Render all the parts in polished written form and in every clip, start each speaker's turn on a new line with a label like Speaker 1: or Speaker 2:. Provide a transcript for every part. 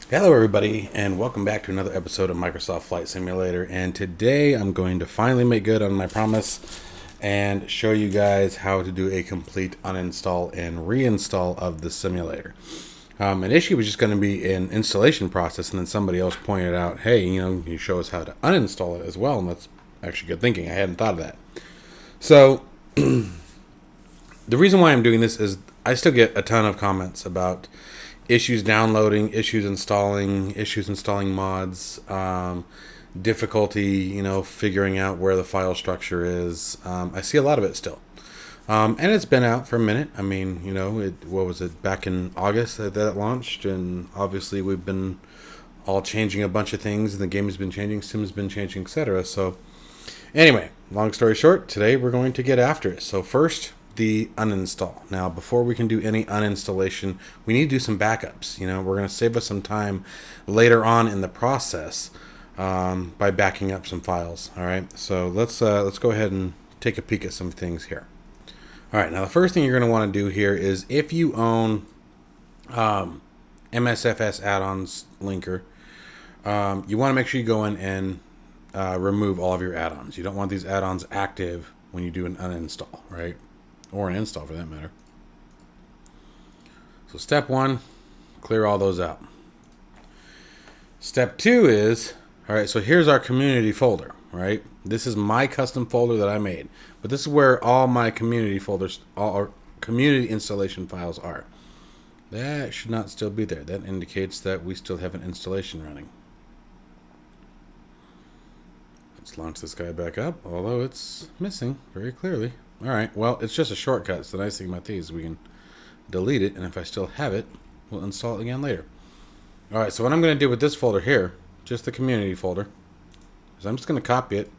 Speaker 1: Hello, everybody, and welcome back to another episode of Microsoft Flight Simulator. And today I'm going to finally make good on my promise and show you guys how to do a complete uninstall and reinstall of the simulator. Initially, it was just going to be an installation process, and then somebody else pointed out, hey, you show us how to uninstall it as well, and that's actually good thinking. I hadn't thought of that. So, the reason why I'm doing this is I still get a ton of comments about issues downloading, issues installing mods, difficulty, figuring out where the file structure is. I see a lot of it still. And it's been out for a minute. I mean, what was it, back in August that it launched? And obviously we've been all changing a bunch of things, and the game has been changing, Sim's been changing, etc. So anyway, long story short, today we're going to get after it. So first, the uninstall. Now, before we can do any uninstallation, we need to do some backups. We're going to save us some time later on in the process by backing up some files. All right, so let's go ahead and take a peek at some things here. All right, now the first thing you're going to want to do here is if you own MSFS add-ons linker, you want to make sure you go in and remove all of your add-ons. You don't want these add-ons active when you do an uninstall, right? Or an install for that matter. So step one, clear all those out. Step two is, all right, so here's our community folder, right? This is my custom folder that I made. But this is where all my community folders, all our community installation files are. That should not still be there. That indicates that we still have an installation running. Let's launch this guy back up, although it's missing very clearly. All right, well, it's just a shortcut. So the nice thing about these is we can delete it, and if I still have it, we'll install it again later. All right, so what I'm going to do with this folder here, just the community folder, is I'm just going to copy it.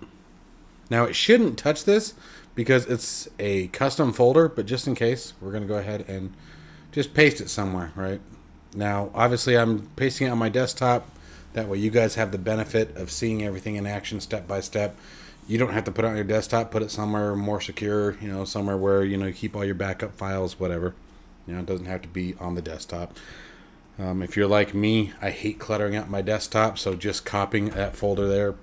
Speaker 1: Now, it shouldn't touch this because it's a custom folder, but just in case, we're going to go ahead and just paste it somewhere, right? Now, obviously, I'm pasting it on my desktop. That way you guys have the benefit of seeing everything in action step by step. You don't have to put it on your desktop. Put it somewhere more secure, somewhere where, you keep all your backup files, whatever. It doesn't have to be on the desktop. If you're like me, I hate cluttering up my desktop, so just copying that folder there,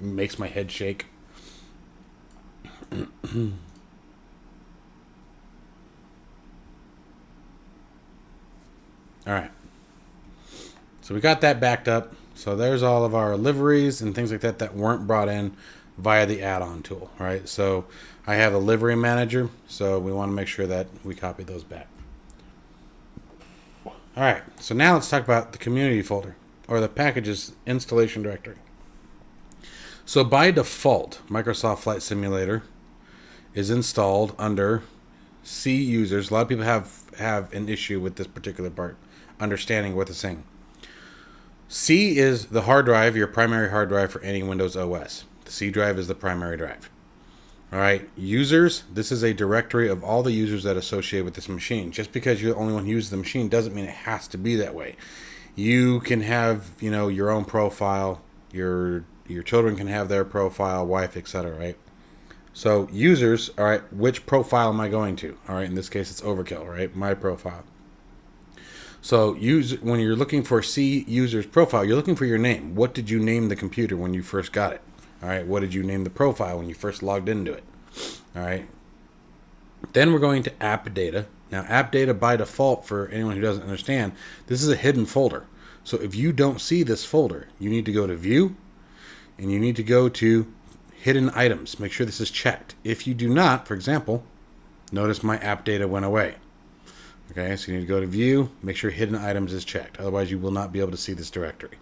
Speaker 1: makes my head shake. All right. So we got that backed up. So there's all of our liveries and things like that that weren't brought in via the add-on tool, right? So I have a livery manager, so we want to make sure that we copy those back. All right, so now let's talk about the community folder, or the packages installation directory. So by default, Microsoft Flight Simulator is installed under C users. A lot of people have an issue with this particular part, understanding what it's saying. C is the hard drive, your primary hard drive for any Windows OS. The C drive is the primary drive. All right, users, this is a directory of all the users that associate with this machine. Just because you're the only one who uses the machine doesn't mean it has to be that way. You can have, your own profile, your children can have their profile, wife, etc., right? So users, all right, which profile am I going to? All right, in this case it's overkill, right? My profile. So when you're looking for C user's profile, you're looking for your name. What did you name the computer when you first got it? All right, what did you name the profile when you first logged into it? All right. Then we're going to app data. Now, app data by default, for anyone who doesn't understand, this is a hidden folder. So if you don't see this folder, you need to go to view, and you need to go to hidden items. Make sure this is checked. If you do not, for example, notice my app data went away. Okay, so you need to go to view, make sure hidden items is checked. Otherwise, you will not be able to see this directory.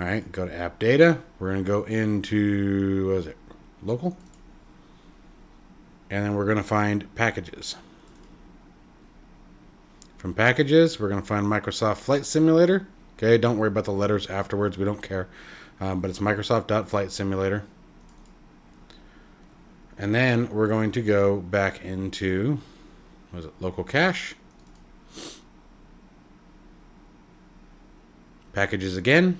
Speaker 1: All right, go to app data. We're going to go into, what is it, local? And then we're going to find packages. From packages, we're going to find Microsoft Flight Simulator. Okay, don't worry about the letters afterwards. We don't care. But it's Microsoft.Flight Simulator. And then we're going to go back into, what is it, local cache. Packages again.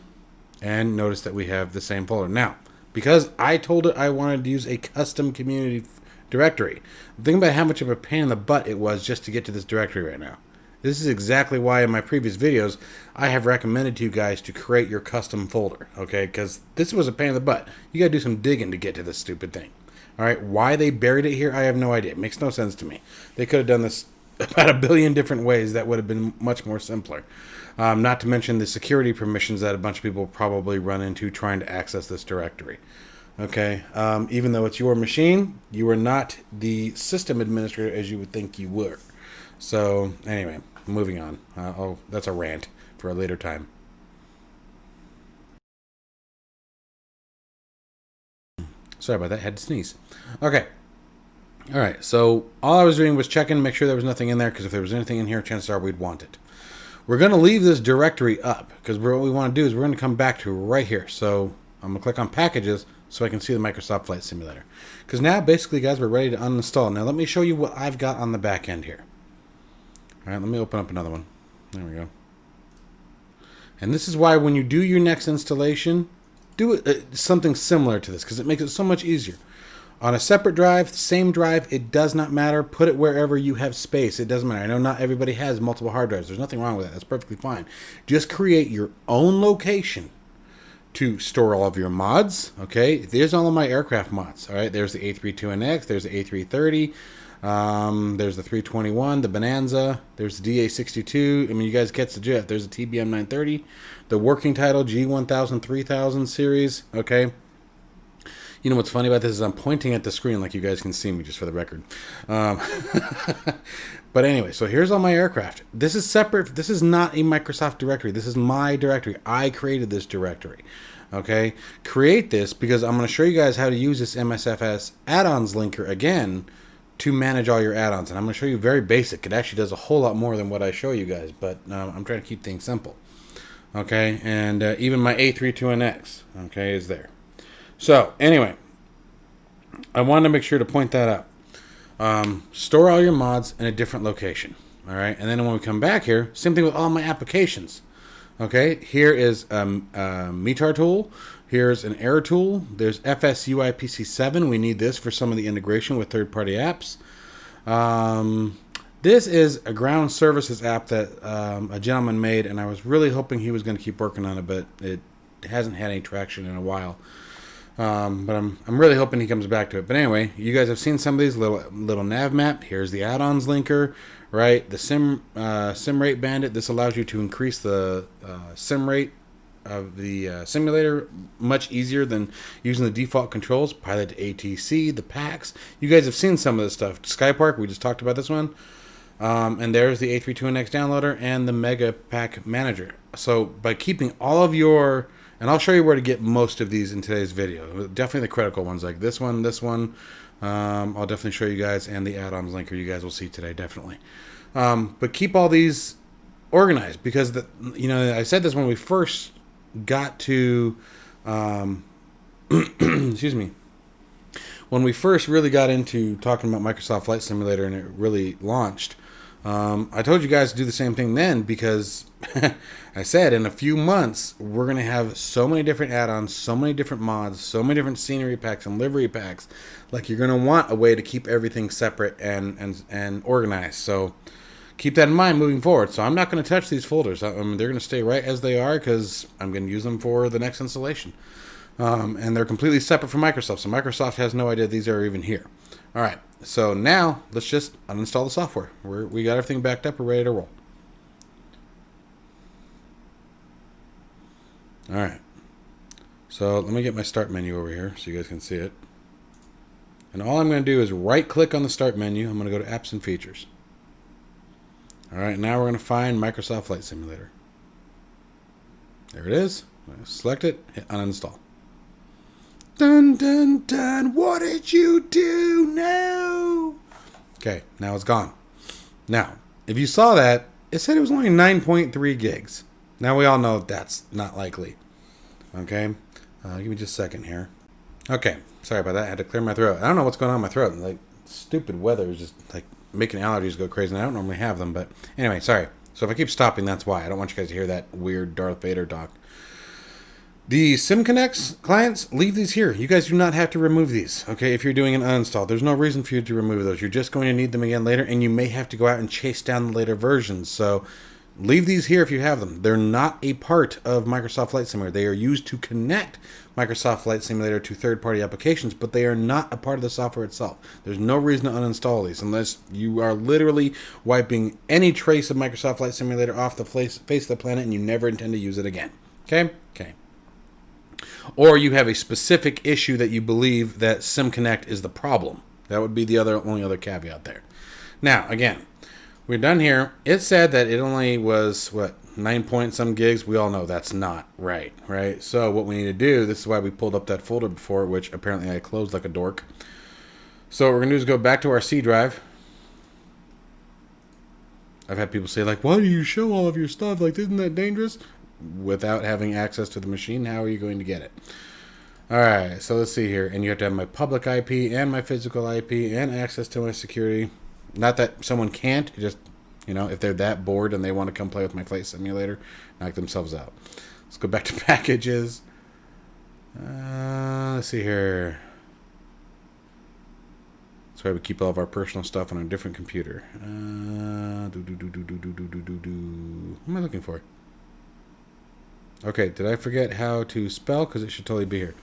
Speaker 1: And notice that we have the same folder. Now, because I told it I wanted to use a custom community directory, think about how much of a pain in the butt it was just to get to this directory right now. This is exactly why in my previous videos I have recommended to you guys to create your custom folder, okay? Because this was a pain in the butt. You got to do some digging to get to this stupid thing. All right, why they buried it here, I have no idea. It makes no sense to me. They could have done this about a billion different ways that would have been much more simpler. Not to mention the security permissions that a bunch of people probably run into trying to access this directory. Okay, even though it's your machine, you are not the system administrator as you would think you were. So anyway, moving on. That's a rant for a later time. Sorry about that. Had to sneeze. Okay. All right. So all I was doing was checking, make sure there was nothing in there, because if there was anything in here, chances are we'd want it. We're going to leave this directory up, because what we want to do is we're going to come back to right here. So I'm going to click on Packages so I can see the Microsoft Flight Simulator. Because now, basically, guys, we're ready to uninstall. Now, let me show you what I've got on the back end here. All right, let me open up another one. There we go. And this is why when you do your next installation, do it something similar to this, because it makes it so much easier. On a separate drive, same drive, it does not matter. Put it wherever you have space. It doesn't matter. I know not everybody has multiple hard drives. There's nothing wrong with that. That's perfectly fine. Just create your own location to store all of your mods. Okay, there's all of my aircraft mods. All right, there's the A32NX, there's the A330, there's the 321, the Bonanza, there's the DA62. I mean, you guys catch the drift. There's the TBM 930, the working title G1000 3000 series. Okay. You know what's funny about this is I'm pointing at the screen like you guys can see me, just for the record. But anyway, so here's all my aircraft. This is separate. This is not a Microsoft directory. This is my directory. I created this directory. Okay? Create this because I'm going to show you guys how to use this MSFS add-ons linker again to manage all your add-ons. And I'm going to show you very basic. It actually does a whole lot more than what I show you guys, but I'm trying to keep things simple. Okay? And even my A32NX, okay, is there. So, anyway, I wanted to make sure to point that out. Store all your mods in a different location. All right, and then when we come back here, same thing with all my applications. Okay, here is a METAR tool. Here's an error tool. There's FSUIPC7. We need this for some of the integration with third-party apps. This is a ground services app that a gentleman made, and I was really hoping he was going to keep working on it, but it hasn't had any traction in a while. But I'm really hoping he comes back to it. But anyway, you guys have seen some of these little nav map. Here's the add-ons linker, right? The sim rate bandit. This allows you to increase the sim rate of the simulator much easier than using the default controls. Pilot to ATC, the packs. You guys have seen some of this stuff. Skypark, we just talked about this one. And there's the A32NX downloader and the Mega Pack Manager. So by keeping all of your... And I'll show you where to get most of these in today's video. Definitely the critical ones like this one. I'll definitely show you guys, and the add-ons linker you guys will see today, definitely. But keep all these organized because, I said this when we first got to, excuse me, when we first really got into talking about Microsoft Flight Simulator and it really launched. I told you guys to do the same thing then because I said in a few months we're going to have so many different add-ons, so many different mods, so many different scenery packs and livery packs. Like you're going to want a way to keep everything separate and organized. So keep that in mind moving forward. So I'm not going to touch these folders. They're going to stay right as they are because I'm going to use them for the next installation. And they're completely separate from Microsoft. So Microsoft has no idea these are even here. All right. So now let's just uninstall the software. We got everything backed up. We're ready to roll. All right. So let me get my start menu over here so you guys can see it. And all I'm going to do is right click on the start menu. I'm going to go to apps and features. All right. Now we're going to find Microsoft Flight Simulator. There it is. Select it. Hit uninstall. Dun, dun, dun. What did you do now? Okay, now it's gone. Now, if you saw that, it said it was only 9.3 gigs. Now, we all know that's not likely. Okay, give me just a second here. Okay, sorry about that. I had to clear my throat. I don't know what's going on in my throat. Like, stupid weather is just, like, making allergies go crazy. And I don't normally have them, but anyway, sorry. So if I keep stopping, that's why. I don't want you guys to hear that weird Darth Vader talk. The SimConnects clients, leave these here. You guys do not have to remove these, okay, if you're doing an uninstall. There's no reason for you to remove those. You're just going to need them again later, and you may have to go out and chase down the later versions. So leave these here if you have them. They're not a part of Microsoft Flight Simulator. They are used to connect Microsoft Flight Simulator to third-party applications, but they are not a part of the software itself. There's no reason to uninstall these unless you are literally wiping any trace of Microsoft Flight Simulator off the face of the planet and you never intend to use it again. Okay? Okay. Or you have a specific issue that you believe that SimConnect is the problem. That would be the only other caveat there. Now, again, we're done here. It said that it only was, 9 point some gigs. We all know that's not right? So what we need to do, this is why we pulled up that folder before, which apparently I closed like a dork. So what we're going to do is go back to our C drive. I've had people say, like, why do you show all of your stuff? Like, isn't that dangerous? Without having access to the machine, how are you going to get it? Alright, so let's see here. And you have to have my public IP and my physical IP and access to my security. Not that someone can't, just, if they're that bored and they want to come play with my flight simulator, knock themselves out. Let's go back to packages. Let's see here. That's why we keep all of our personal stuff on a different computer. What am I looking for? Okay, did I forget how to spell? Because it should totally be here.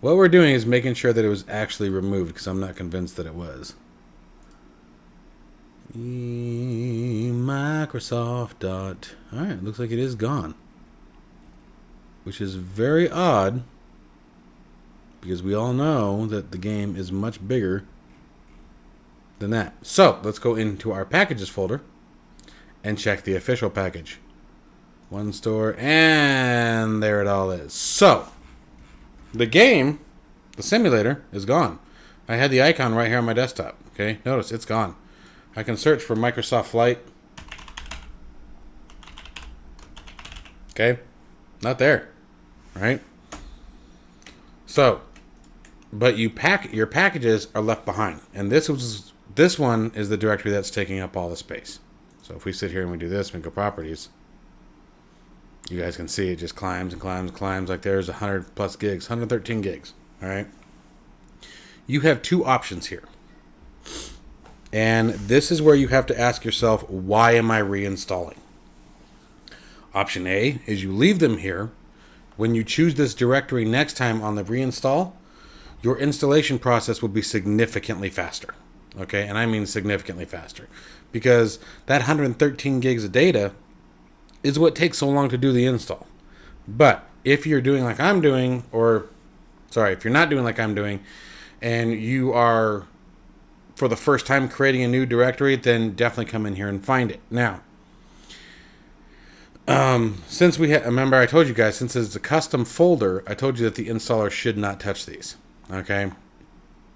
Speaker 1: What we're doing is making sure that it was actually removed, because I'm not convinced that it was. Microsoft dot. Alright, looks like it is gone. Which is very odd, because we all know that the game is much bigger than that. So, let's go into our packages folder and check the official package. One store, and there it all is. So, the game, the simulator, is gone. I had the icon right here on my desktop. Okay, notice it's gone. I can search for Microsoft Flight. Okay, not there. Right? So, but your packages are left behind, and this one is the directory that's taking up all the space. So if we sit here and we do this, we go properties, you guys can see it just climbs and climbs and climbs. Like there's 100 plus gigs, 113 gigs. All right. You have two options here. And this is where you have to ask yourself, why am I reinstalling? Option A is you leave them here. When you choose this directory next time on the reinstall, your installation process will be significantly faster. Okay, and I mean significantly faster. Because that 113 gigs of data is what takes so long to do the install. But if you're doing like I'm doing, if you're not doing like I'm doing, and you are, for the first time, creating a new directory, then definitely come in here and find it. Now, since remember I told you guys, since it's a custom folder, I told you that the installer should not touch these. Okay?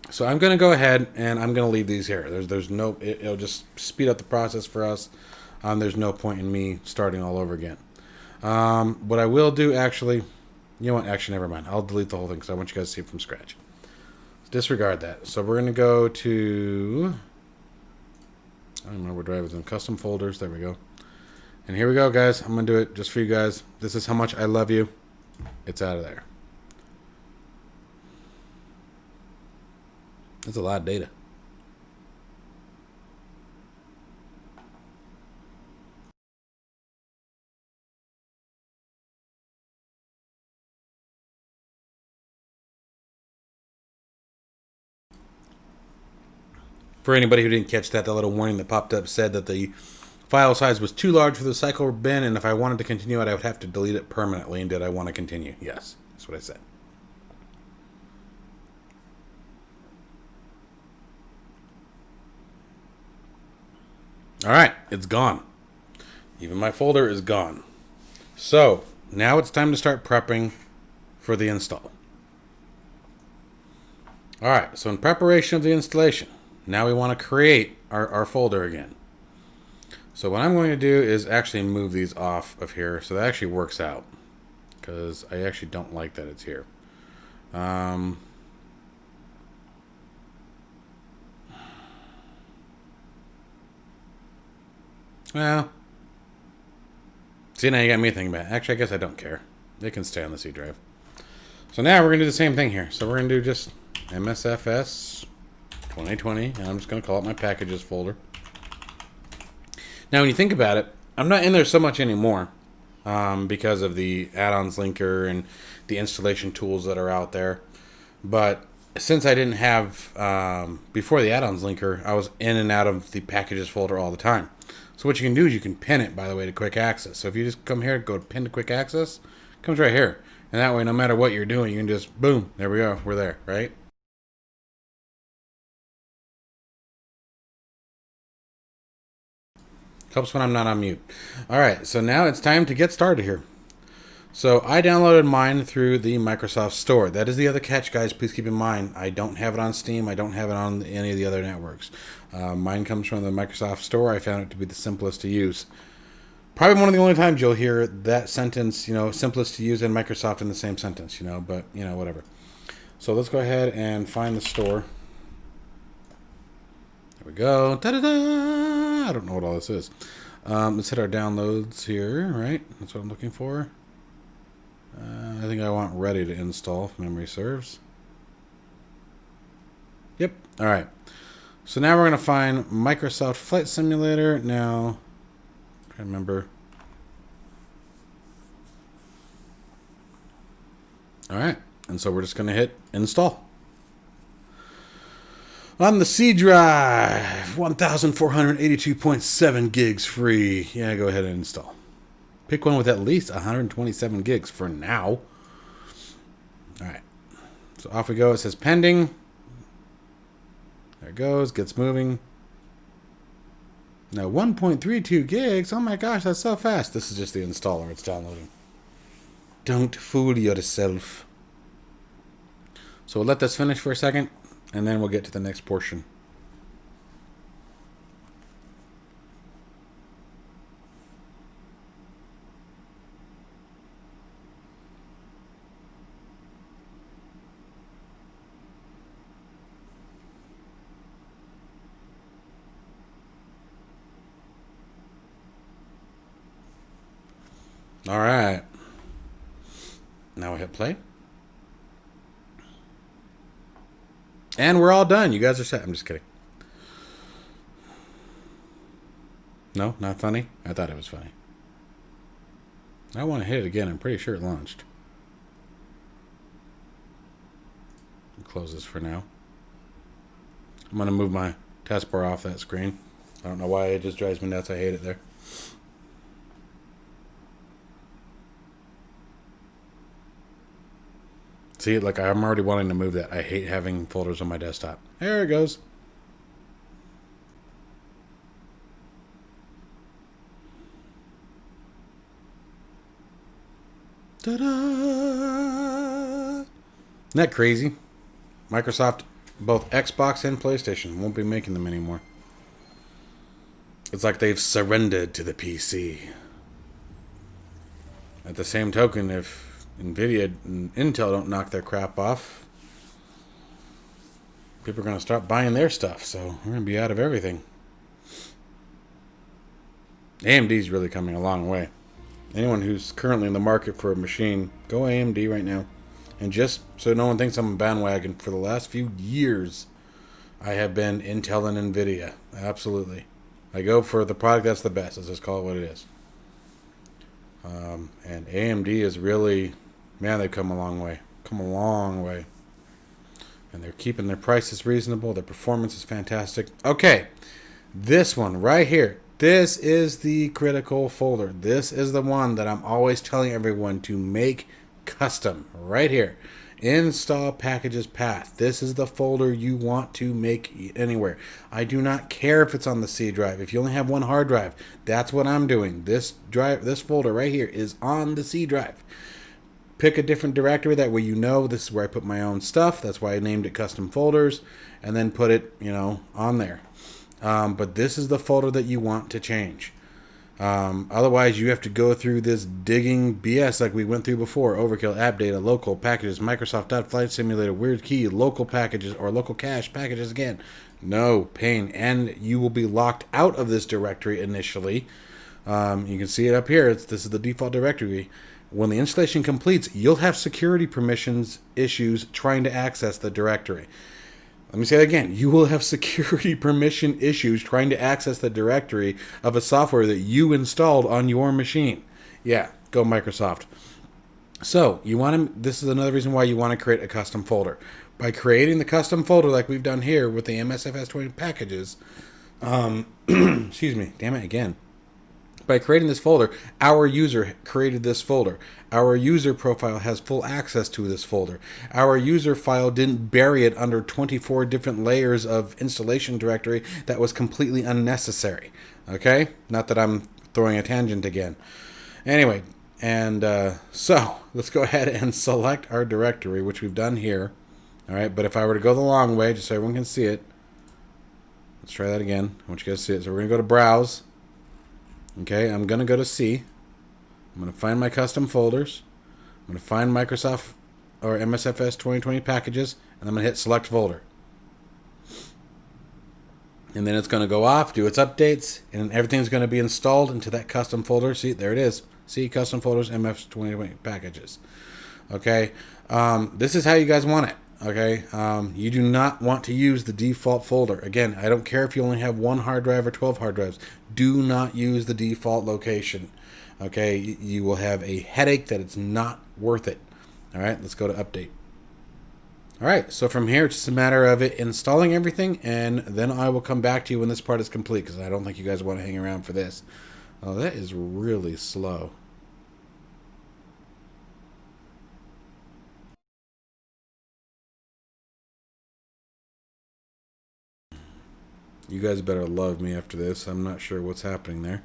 Speaker 1: So I'm going to go ahead and I'm going to leave these here. There's no, it'll just speed up the process for us. There's no point in me starting all over again. What I will do, actually, you know what? Actually, never mind. I'll delete the whole thing because I want you guys to see it from scratch. Disregard that. So we're going to go to, I don't know where drivers in custom folders. There we go. And here we go, guys. I'm going to do it just for you guys. This is how much I love you. It's out of there. That's a lot of data. For anybody who didn't catch that, the little warning that popped up said that the file size was too large for the cycle bin, and if I wanted to continue it, I would have to delete it permanently. And did I want to continue? Yes, that's what I said. All right, it's gone. Even my folder is gone. So now it's time to start prepping for the install. All right, so in preparation of the installation, now we want to create our folder again. So what I'm going to do is actually move these off of here so that actually works out, because I actually don't like that it's here. Well, See, now you got me thinking about it. Actually, I guess I don't care. They can stay on the C drive. So now we're going to do the same thing here. So we're going to do just MSFS 2020. And I'm just going to call it my packages folder. Now, when you think about it, I'm not in there so much anymore because of the Addons linker and the installation tools that are out there. But since I didn't have, before the Addons linker, I was in and out of the packages folder all the time. So what you can do is you can pin it, by the way, to quick access. So if you just come here, go to pin to quick access, it comes right here. And that way, no matter what you're doing, you can just, boom, there we go, we're there, right? Helps when I'm not on mute. All right, so now it's time to get started here. So I downloaded mine through the Microsoft Store. That is the other catch, guys. Please keep in mind, I don't have it on Steam. I don't have it on any of the other networks. Mine comes from the Microsoft Store. I found it to be the simplest to use. Probably one of the only times you'll hear that sentence, simplest to use and Microsoft in the same sentence, but, whatever. So let's go ahead and find the store. There we go. Da-da-da! I don't know what all this is. Let's hit our downloads here, right? That's what I'm looking for. I think I want ready to install if memory serves. Yep. All right. So now we're going to find Microsoft Flight Simulator. Now, I remember. All right. And so we're just going to hit install. On the C drive, 1,482.7 gigs free. Yeah, go ahead and install. Pick one with at least 127 gigs for now. All right. So off we go. It says pending. There it goes. Gets moving. Now 1.32 gigs. Oh my gosh, that's so fast. This is just the installer. It's downloading. Don't fool yourself. So we'll let this finish for a second, and then we'll get to the next portion. All right. Now we hit play. And we're all done. You guys are set. I'm just kidding. No, not funny? I thought it was funny. I want to hit it again. I'm pretty sure it launched. I'll close this for now. I'm going to move my taskbar off that screen. I don't know why. It just drives me nuts. I hate it there. See, like I'm already wanting to move that. I hate having folders on my desktop. There it goes. Ta-da! Isn't that crazy? Microsoft, both Xbox and PlayStation, won't be making them anymore. It's like they've surrendered to the PC. At the same token, if Nvidia and Intel don't knock their crap off, people are going to start buying their stuff, so we're going to be out of everything. AMD's really coming a long way. Anyone who's currently in the market for a machine, go AMD right now. And just so no one thinks I'm a bandwagon, for the last few years, I have been Intel and Nvidia. Absolutely. I go for the product that's the best. Let's just call it what it is. And AMD is really, man, they've come a long way. Come a long way. And they're keeping their prices reasonable. Their performance is fantastic. Okay, this one right here. This is the critical folder. This is the one that I'm always telling everyone to make custom. Right here. Install packages path. This is the folder you want to make anywhere. I do not care if it's on the C drive. If you only have one hard drive, that's what I'm doing. This folder right here is on the C drive. Pick a different directory. That way you know this is where I put my own stuff. That's why I named it custom folders. And then put it, on there. But this is the folder that you want to change. Otherwise, you have to go through this digging BS like we went through before. Overkill, app data, local packages, Microsoft.Flight Simulator, weird key, local packages, or local cache packages again. No, pain. And you will be locked out of this directory initially. You can see it up here. This is the default directory. When the installation completes, you'll have security permissions issues trying to access the directory. Let me say that again. You will have security permission issues trying to access the directory of a software that you installed on your machine. Yeah, go Microsoft. So you want to. This is another reason why you want to create a custom folder. By creating the custom folder like we've done here with the MSFS 20 packages, excuse me, damn it again. By creating this folder, our user created this folder. Our user profile has full access to this folder. Our user file didn't bury it under 24 different layers of installation directory that was completely unnecessary. Okay? Not that I'm throwing a tangent again. Anyway, and so let's go ahead and select our directory, which we've done here. All right, but if I were to go the long way, just so everyone can see it, let's try that again. I want you guys to see it. So we're going to go to Browse. Okay, I'm going to go to C. I'm going to find my custom folders. I'm going to find Microsoft or MSFS 2020 packages, and I'm going to hit Select Folder. And then it's going to go off, do its updates, and everything's going to be installed into that custom folder. See, there it is. See, Custom Folders, MS 2020 packages. Okay, this is how you guys want it. Okay, you do not want to use the default folder. Again, I don't care if you only have 1 hard drive or 12 hard drives. Do not use the default location. Okay, you will have a headache that it's not worth it. All right, let's go to Update. All right, so from here, it's just a matter of it installing everything, and then I will come back to you when this part is complete, because I don't think you guys want to hang around for this. Oh, that is really slow. You guys better love me after this. I'm not sure what's happening there.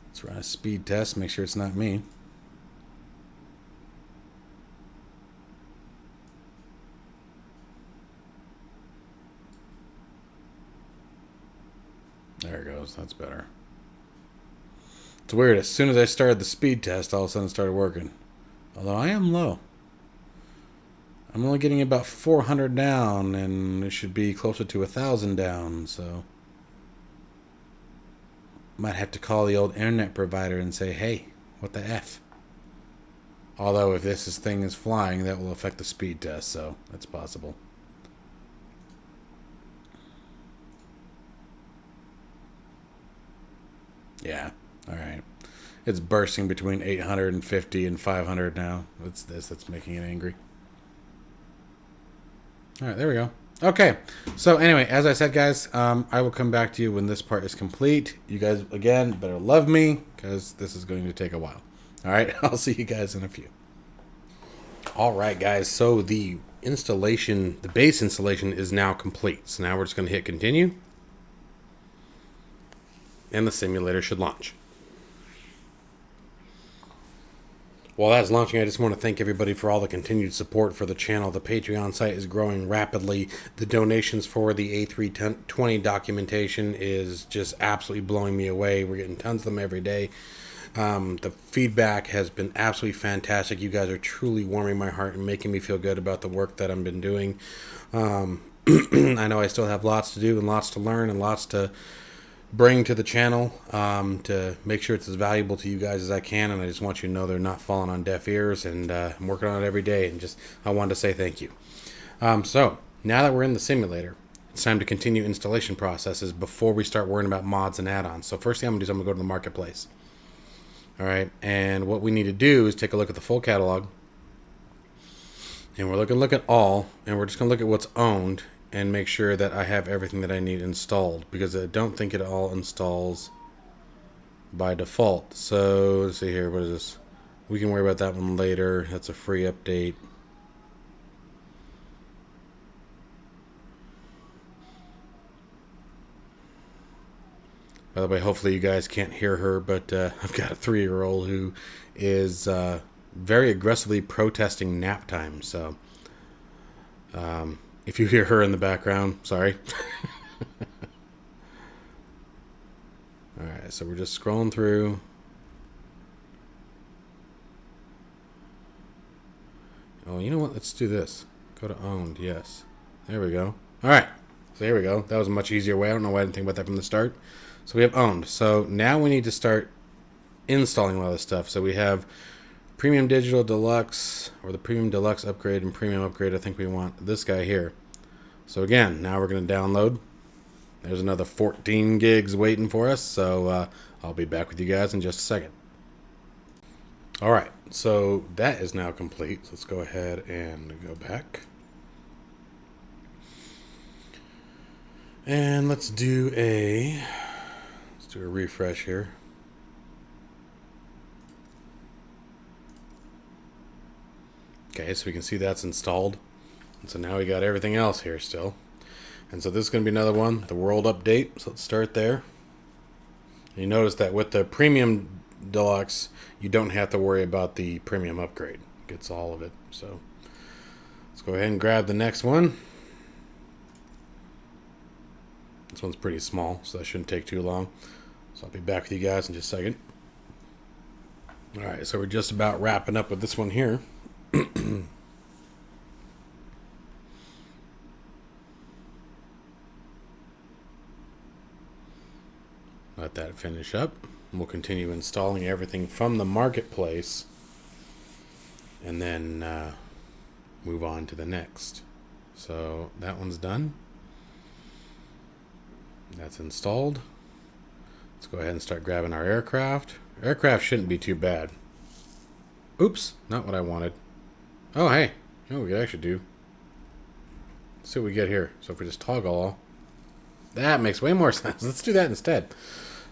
Speaker 1: Let's run a speed test, make sure it's not me. There it goes. That's better. It's weird. As soon as I started the speed test, all of a sudden it started working. Although I am low. I'm only getting about 400 down, and it should be closer to 1,000 down, so... Might have to call the old internet provider and say, hey, what the F? Although if this thing is flying, that will affect the speed test, so that's possible. Yeah, alright. It's bursting between 850 and 500 now. It's this that's making it angry. Alright, there we go. Okay, so anyway, as I said, guys, I will come back to you when this part is complete. You guys, again, better love me, because this is going to take a while. Alright, I'll see you guys in a few. Alright, guys, so the installation, the base installation is now complete. So now we're just going to hit continue. And the simulator should launch. While that's launching, I just want to thank everybody for all the continued support for the channel. The Patreon site is growing rapidly. The donations for the A320 documentation is just absolutely blowing me away. We're getting tons of them every day. The feedback has been absolutely fantastic. You guys are truly warming my heart and making me feel good about the work that I've been doing. I know I still have lots to do and lots to learn and lots to bring to the channel to make sure it's as valuable to you guys as I can, and I just want you to know they're not falling on deaf ears, and I'm working on it every day, and just I wanted to say thank you. So now that we're in the simulator, it's time to continue installation processes before we start worrying about mods and add-ons. So first thing I'm going to do is I'm going to go to the marketplace. All right, and what we need to do is take a look at the full catalog, and we're going to look at all, and we're just going to look at what's owned and make sure that I have everything that I need installed, because I don't think it all installs by default. So let's see here, what is this? We can worry about that one later. That's a free update. By the way, hopefully you guys can't hear her, but I've got a 3-year-old who is very aggressively protesting nap time, so if you hear her in the background, sorry. Alright, so we're just scrolling through. Well, you know what? Let's do this. Go to owned. Yes. There we go. All right. So here we go. That was a much easier way. I don't know why I didn't think about that from the start. So we have owned. So now we need to start installing a lot of this stuff. So we have Premium Digital Deluxe, or the Premium Deluxe upgrade and Premium upgrade. I think we want this guy here. So again, now we're going to download. There's another 14 gigs waiting for us. So I'll be back with you guys in just a second. All right. So that is now complete. So let's go ahead and go back. And let's do a refresh here. Okay, so we can see that's installed. And so now we got everything else here still. And so this is going to be another one, the world update. So let's start there. And you notice that with the Premium Deluxe, you don't have to worry about the Premium upgrade. It gets all of it. So let's go ahead and grab the next one. This one's pretty small, so that shouldn't take too long. So I'll be back with you guys in just a second. Alright, so we're just about wrapping up with this one here. Let that finish up. We'll continue installing everything from the marketplace and then move on to the next. So that one's done. That's installed. Let's go ahead and start grabbing our aircraft. Aircraft shouldn't be too bad. Oops, not what I wanted. Oh, hey, you know what we could actually do? Let's see what we get here. So if we just toggle all, that makes way more sense. Let's do that instead.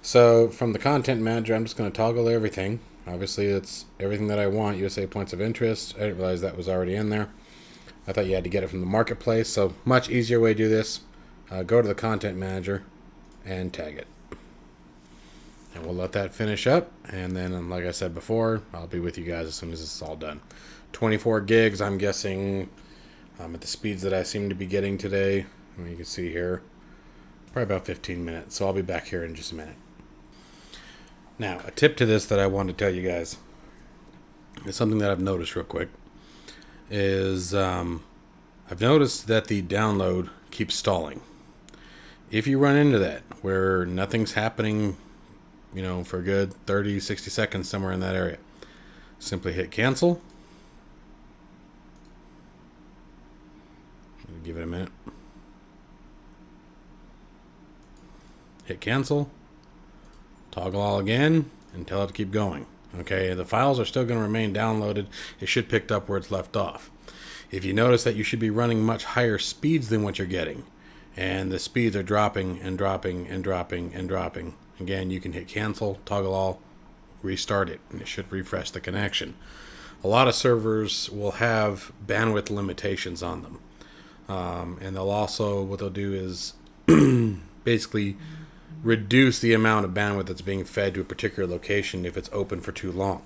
Speaker 1: So from the content manager, I'm just going to toggle everything. Obviously, it's everything that I want. USA points of interest. I didn't realize that was already in there. I thought you had to get it from the marketplace. So much easier way to do this. Go to the content manager and tag it. And we'll let that finish up. And then, like I said before, I'll be with you guys as soon as it's all done. 24 gigs, I'm guessing, at the speeds that I seem to be getting today. You can see here, probably about 15 minutes. So I'll be back here in just a minute. Now, a tip to this that I wanted to tell you guys is something that I've noticed real quick. Is I've noticed that the download keeps stalling. If you run into that, where nothing's happening, for a good 30, 60 seconds, somewhere in that area, simply hit cancel. Give it a minute. Hit cancel. Toggle all again and tell it to keep going. Okay, the files are still going to remain downloaded. It should pick up where it's left off. If you notice that you should be running much higher speeds than what you're getting, and the speeds are dropping and dropping and dropping and dropping, again, you can hit cancel, toggle all, restart it, and it should refresh the connection. A lot of servers will have bandwidth limitations on them. And they'll also, what they'll do is basically reduce the amount of bandwidth that's being fed to a particular location if it's open for too long.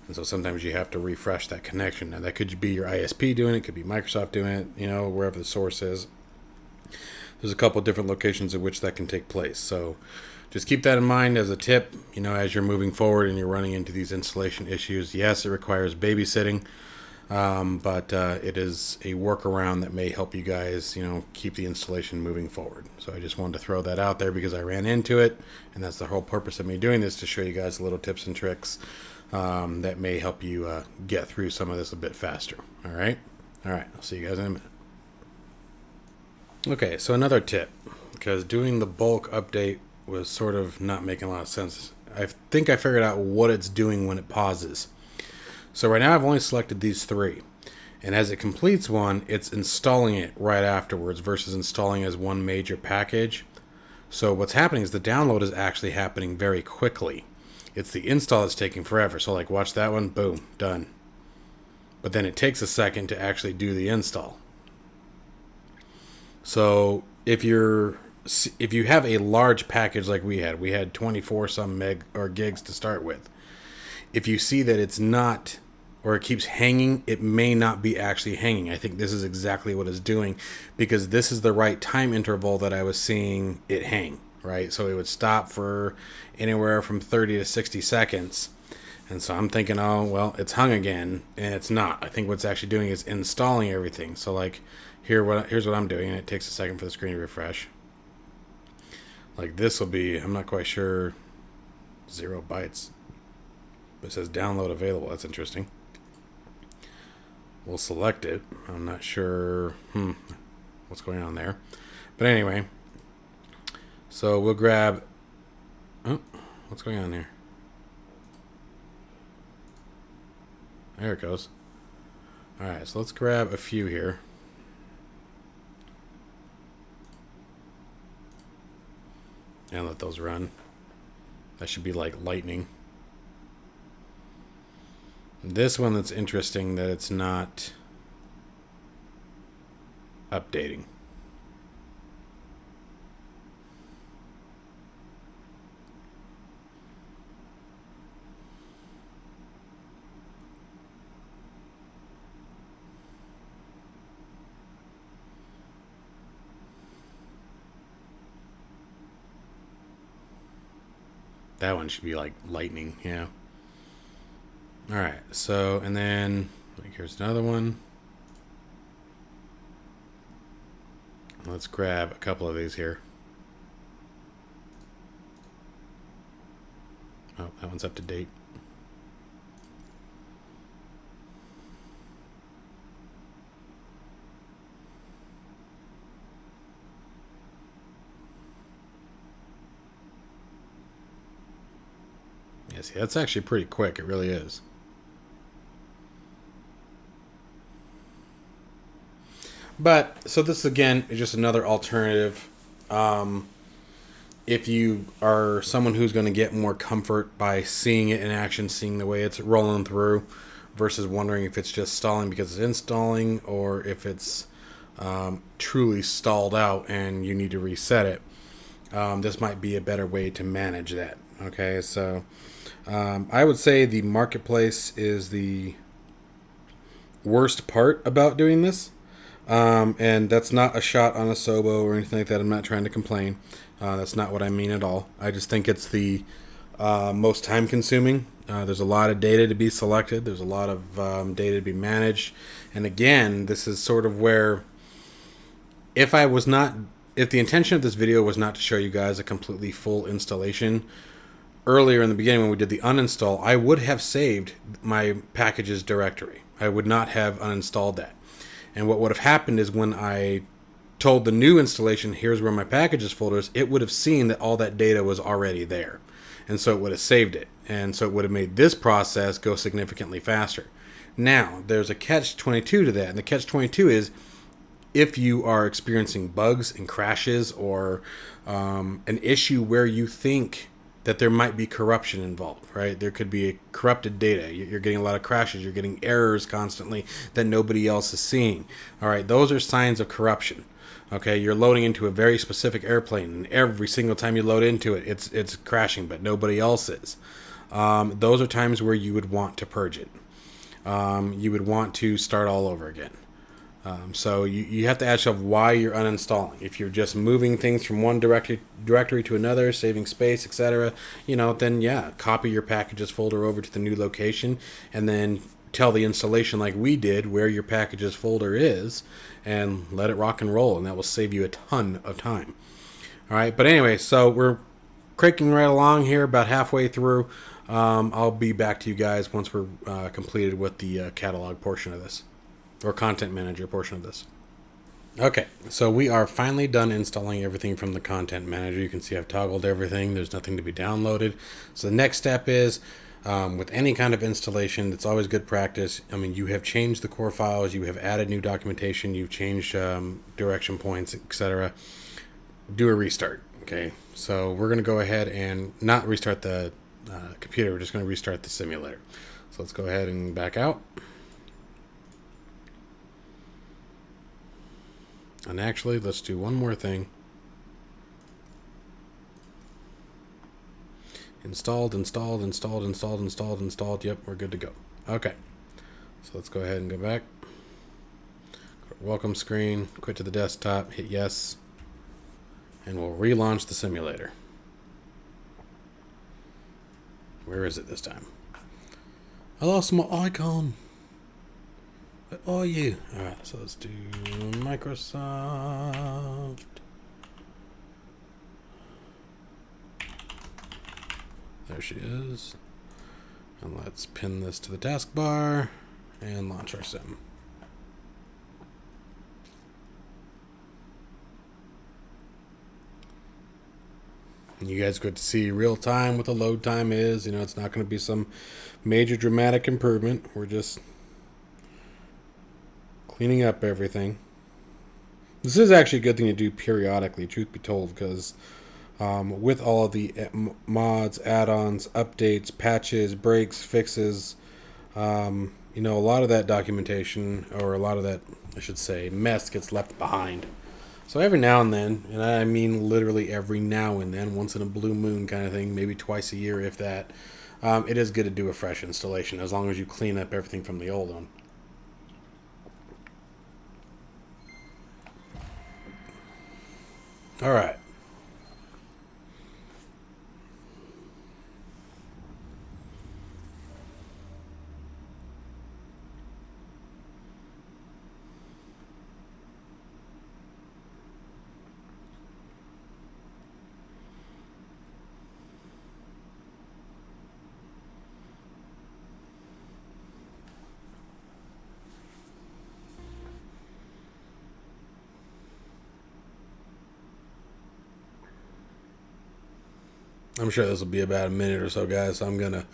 Speaker 1: And so sometimes you have to refresh that connection. Now that could be your ISP doing it, could be Microsoft doing it, wherever the source is. There's a couple of different locations at which that can take place. So just keep that in mind as a tip, as you're moving forward and you're running into these installation issues. Yes, it requires babysitting, but it is a workaround that may help you guys, keep the installation moving forward. So I just wanted to throw that out there because I ran into it, and that's the whole purpose of me doing this, to show you guys little tips and tricks that may help you get through some of this a bit faster. All right? I'll see you guys in a minute. Okay, so another tip, because doing the bulk update was sort of not making a lot of sense. I think I figured out what it's doing when it pauses. So right now I've only selected these three. And as it completes one, it's installing it right afterwards versus installing as one major package. So what's happening is the download is actually happening very quickly. It's the install that's taking forever. So like watch that one, boom, done. But then it takes a second to actually do the install. So if you have a large package like we had 24 some meg or gigs to start with. If you see that it's not, or it keeps hanging, it may not be actually hanging. I think this is exactly what it's doing, because this is the right time interval that I was seeing it hang, right? So it would stop for anywhere from 30 to 60 seconds. And so I'm thinking, oh, well, it's hung again, and it's not. I think what's actually doing is installing everything. So like here's what I'm doing, and it takes a second for the screen to refresh. Like this will be, I'm not quite sure, 0 bytes. But it says download available. That's interesting. We'll select it. I'm not sure what's going on there. But anyway, so we'll grab, oh, what's going on there? There it goes. Alright, so let's grab a few here. And let those run. That should be like lightning. This one that's interesting that it's not updating. That one should be like lightning, yeah. Alright, so, and then, here's another one. Let's grab a couple of these here. Oh, that one's up to date. Yeah, see, that's actually pretty quick. It really is. But, so this again is just another alternative. If you are someone who's going to get more comfort by seeing it in action, seeing the way it's rolling through, versus wondering if it's just stalling because it's installing, or if it's truly stalled out and you need to reset it, this might be a better way to manage that. Okay, so I would say the marketplace is the worst part about doing this. And that's not a shot on Asobo or anything like that. I'm not trying to complain. That's not what I mean at all. I just think it's the most time consuming. There's a lot of data to be selected. There's a lot of data to be managed. And again, this is sort of where if the intention of this video was not to show you guys a completely full installation, earlier in the beginning when we did the uninstall, I would have saved my packages directory. I would not have uninstalled that. And what would have happened is when I told the new installation, here's where my packages folder is, it would have seen that all that data was already there. And so it would have saved it. And so it would have made this process go significantly faster. Now, there's a catch-22 to that. And the catch-22 is if you are experiencing bugs and crashes or an issue where you think that there might be corruption involved, right? There could be a corrupted data. You're getting a lot of crashes. You're getting errors constantly that nobody else is seeing. All right, those are signs of corruption. Okay, you're loading into a very specific airplane, and every single time you load into it, it's crashing, but nobody else is. Those are times where you would want to purge it. You would want to start all over again. So you have to ask yourself why you're uninstalling. If you're just moving things from one directory to another, saving space, etc., then yeah, copy your packages folder over to the new location, and then tell the installation like we did where your packages folder is, and let it rock and roll, and that will save you a ton of time. All right, but anyway, so we're cranking right along here, about halfway through. I'll be back to you guys once we're completed with the catalog portion of this. Or content manager portion of this. Okay, so we are finally done installing everything from the content manager. You can see I've toggled everything. There's nothing to be downloaded. So the next step is, with any kind of installation, it's always good practice. I mean, you have changed the core files, you have added new documentation, you've changed direction points, etc. Do a restart. Okay, so we're going to go ahead and not restart the computer. We're just going to restart the simulator. So let's go ahead and back out. And actually, let's do one more thing. Installed. Yep, we're good to go. Okay. So let's go ahead and go back. Welcome screen, quit to the desktop, hit yes, and we'll relaunch the simulator. Where is it this time? I lost my icon. Where are you? Alright, so let's do Microsoft. There she is. And let's pin this to the taskbar and launch our sim. And you guys get to see real time what the load time is. You know, it's not going to be some major dramatic improvement. We're just cleaning up everything. This is actually a good thing to do periodically, truth be told, because with all of the mods, add-ons, updates, patches, breaks, fixes, you know, a lot of that documentation, or a lot of that, I should say, mess gets left behind. So every now and then, and I mean literally every now and then, once in a blue moon kind of thing, maybe twice a year if that, it is good to do a fresh installation as long as you clean up everything from the old one. All right. I'm sure this will be about a minute or so, guys. So I'm going to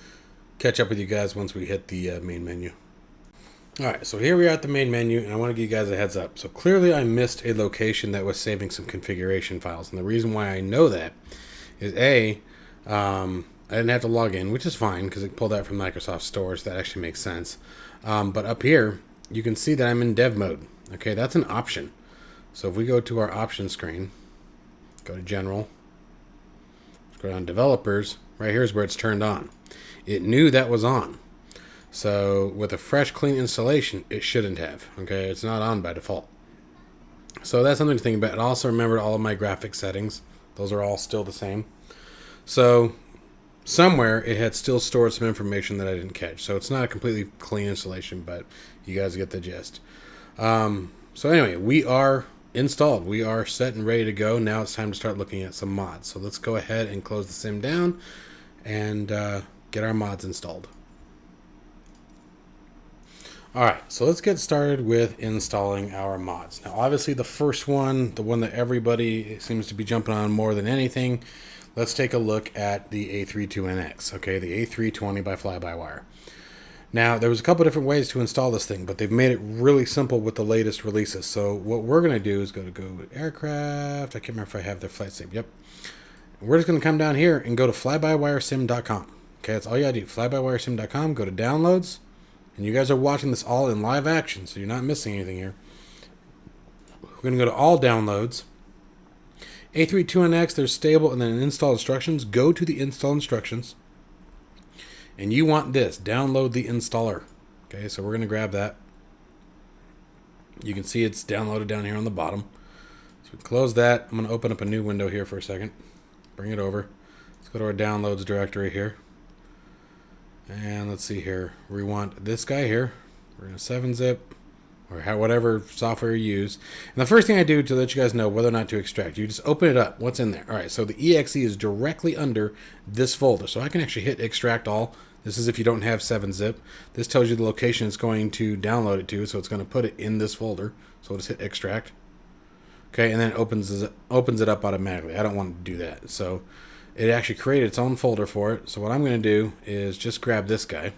Speaker 1: catch up with you guys once we hit the main menu. Alright, so here we are at the main menu, and I want to give you guys a heads up. So clearly I missed a location that was saving some configuration files. And the reason why I know that is I didn't have to log in, which is fine because it pulled out from Microsoft Store, so that actually makes sense. But up here, you can see that I'm in dev mode. Okay, that's an option. So if we go to our options screen, go to General, go down Developers, right here is where it's turned on. It knew that was on. So with a fresh, clean installation, it shouldn't have. Okay, it's not on by default. So that's something to think about. And also remember all of my graphic settings. Those are all still the same. So somewhere it had still stored some information that I didn't catch. So it's not a completely clean installation, but you guys get the gist. So anyway, we are installed. We are set and ready to go. Now it's time to start looking at some mods. So let's go ahead and close the sim down and get our mods installed. Alright, so let's get started with installing our mods. Now obviously the first one, the one that everybody seems to be jumping on more than anything, let's take a look at the A32NX, okay, the A320 by fly-by-wire. Now there was a couple different ways to install this thing, but they've made it really simple with the latest releases. So what we're going to do is go to aircraft, I can't remember if I have their flight sim, yep. We're just going to come down here and go to flybywiresim.com. Okay, that's all you got to do, flybywiresim.com, go to downloads. And you guys are watching this all in live action, so you're not missing anything here. We're going to go to all downloads. A32NX, there's stable and then install instructions. Go to the install instructions. And you want this, download the installer. Okay, so we're going to grab that. You can see it's downloaded down here on the bottom. So we close that. I'm going to open up a new window here for a second. Bring it over. Let's go to our downloads directory here. And let's see here. We want this guy here. We're going to 7-zip or whatever software you use. And the first thing I do to let you guys know whether or not to extract, you just open it up. What's in there? All right, so the exe is directly under this folder. So I can actually hit extract all. This is if you don't have 7-zip. This tells you the location it's going to download it to. So it's going to put it in this folder. So we'll just hit extract. Okay, and then it opens it up automatically. I don't want to do that. So it actually created its own folder for it. So what I'm going to do is just grab this guy.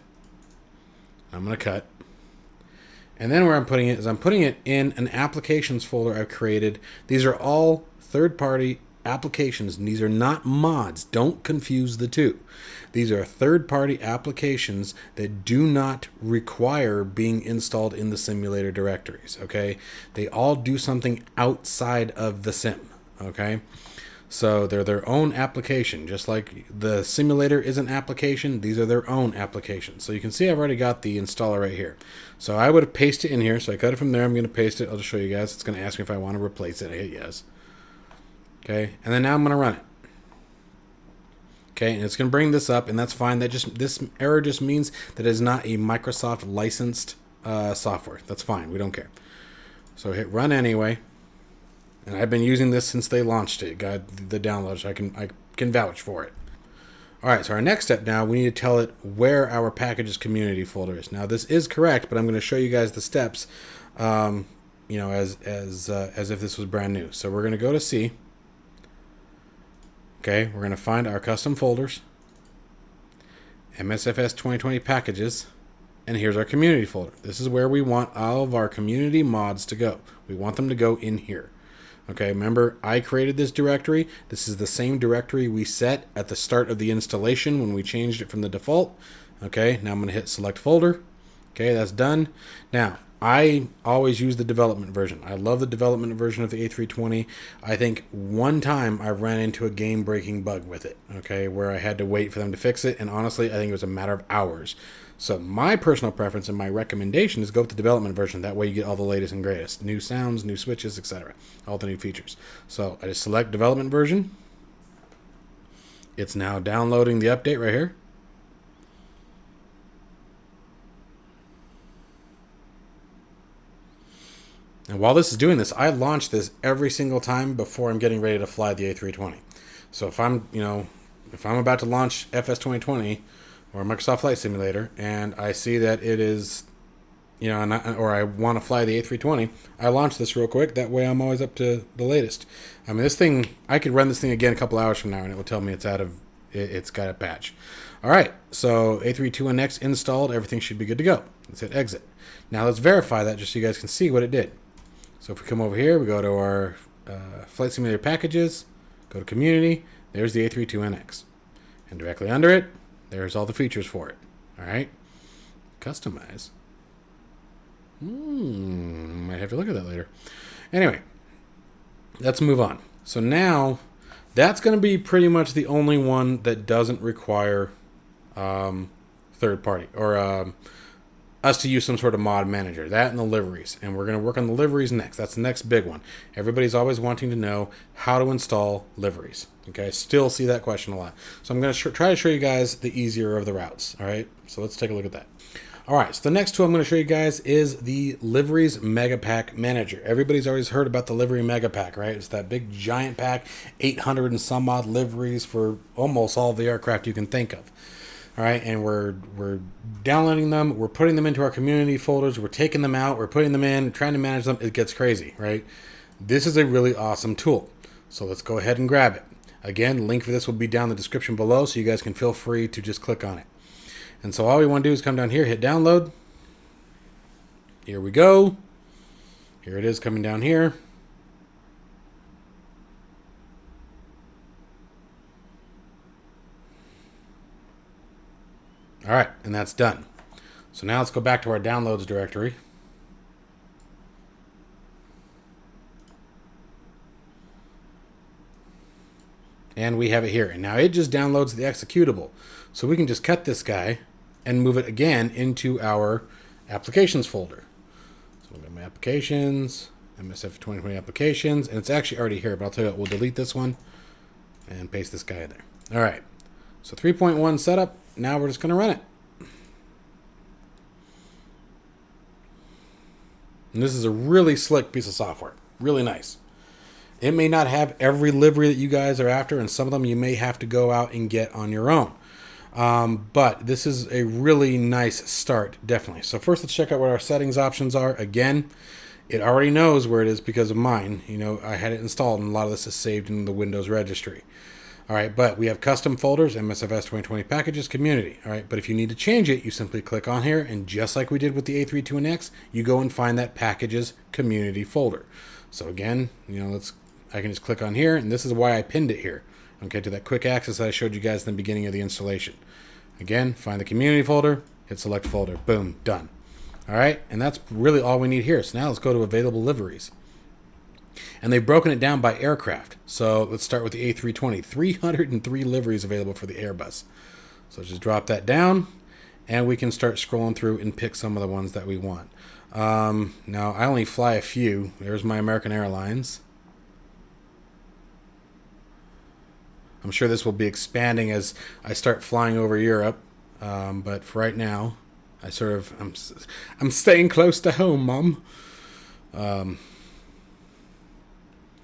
Speaker 1: I'm going to cut. And then where I'm putting it is I'm putting it in an applications folder I've created. These are all third-party applications, and these are not mods. Don't confuse the two. These are third-party applications that do not require being installed in the simulator directories, okay? They all do something outside of the sim, okay? So they're their own application. Just like the simulator is an application, these are their own applications. So you can see I've already got the installer right here. So I would have pasted it in here. So I cut it from there. I'm going to paste it. I'll just show you guys. It's going to ask me if I want to replace it. I hit yes. Okay. And then now I'm going to run it. Okay, and it's going to bring this up, and that's fine. This error just means that it is not a Microsoft licensed software. That's fine. We don't care. So hit run anyway. And I've been using this since they launched it. Got the download, so I can vouch for it. All right, so our next step now, we need to tell it where our packages community folder is. Now this is correct, but I'm going to show you guys the steps, as if this was brand new. So we're going to go to C. Okay, we're going to find our custom folders, MSFS 2020 packages, and here's our community folder. This is where we want all of our community mods to go. We want them to go in here. Okay, remember I created this directory. This is the same directory we set at the start of the installation when we changed it from the default. Okay, now I'm going to hit select folder. Okay, that's done. Now, I always use the development version. I love the development version of the A320. I think one time I ran into a game-breaking bug with it, okay, where I had to wait for them to fix it, and honestly, I think it was a matter of hours. So my personal preference and my recommendation is go with the development version. That way you get all the latest and greatest. New sounds, new switches, etc. All the new features. So I just select development version. It's now downloading the update right here. And while this is doing this, I launch this every single time before I'm getting ready to fly the A320. So if I'm about to launch FS 2020 or Microsoft Flight Simulator and I see that it is, or I want to fly the A320, I launch this real quick. That way I'm always up to the latest. I mean, this thing, I could run this thing again a couple hours from now and it will tell me it's got a patch. All right, so A321X installed. Everything should be good to go. Let's hit exit. Now let's verify that just so you guys can see what it did. So if we come over here, we go to our Flight Simulator packages, go to Community, there's the A32NX. And directly under it, there's all the features for it. All right? Customize. Might have to look at that later. Anyway, let's move on. So now, that's going to be pretty much the only one that doesn't require third party, or us to use some sort of mod manager. That and the liveries. And we're going to work on the liveries next. That's the next big one. Everybody's always wanting to know how to install liveries. Okay, I still see that question a lot. So I'm going to try to show you guys the easier of the routes. All right, so let's take a look at that. All right, so the next tool I'm going to show you guys is the Liveries Mega Pack Manager. Everybody's always heard about the Livery Mega Pack, right? It's that big giant pack, 800 and some odd liveries for almost all the aircraft you can think of. All right, and we're downloading them, we're putting them into our community folders, we're taking them out, we're putting them in, trying to manage them. It gets crazy, right? This is a really awesome tool. So let's go ahead and grab it. Again, link for this will be down in the description below, so you guys can feel free to just click on it. And so all we want to do is come down here, hit download. Here we go. Here it is coming down here. All right, and that's done. So now let's go back to our downloads directory. And we have it here. And now it just downloads the executable. So we can just cut this guy and move it again into our applications folder. So we'll go to my applications, MSF 2020 applications, and it's actually already here, but I'll tell you what, we'll delete this one and paste this guy in there. All right, so 3.1 setup. Now we're just going to run it. And this is a really slick piece of software. Really nice. It may not have every livery that you guys are after, and some of them you may have to go out and get on your own. But this is a really nice start, definitely. So first, let's check out what our settings options are. Again, it already knows where it is because of mine. I had it installed, and a lot of this is saved in the Windows registry. All right, but we have custom folders, MSFS 2020 packages, community. All right, but if you need to change it, you simply click on here, and just like we did with the A32NX, you go and find that packages community folder. So again, I can just click on here, and this is why I pinned it here. Okay, to that quick access that I showed you guys in the beginning of the installation. Again, find the community folder, hit select folder, boom, done. All right, and that's really all we need here. So now let's go to available liveries. And they've broken it down by aircraft. So let's start with the A320. 303 liveries available for the Airbus. So just drop that down, and we can start scrolling through and pick some of the ones that we want. Now, I only fly a few. There's my American Airlines. I'm sure this will be expanding as I start flying over Europe. But for right now, I'm staying close to home, Mom.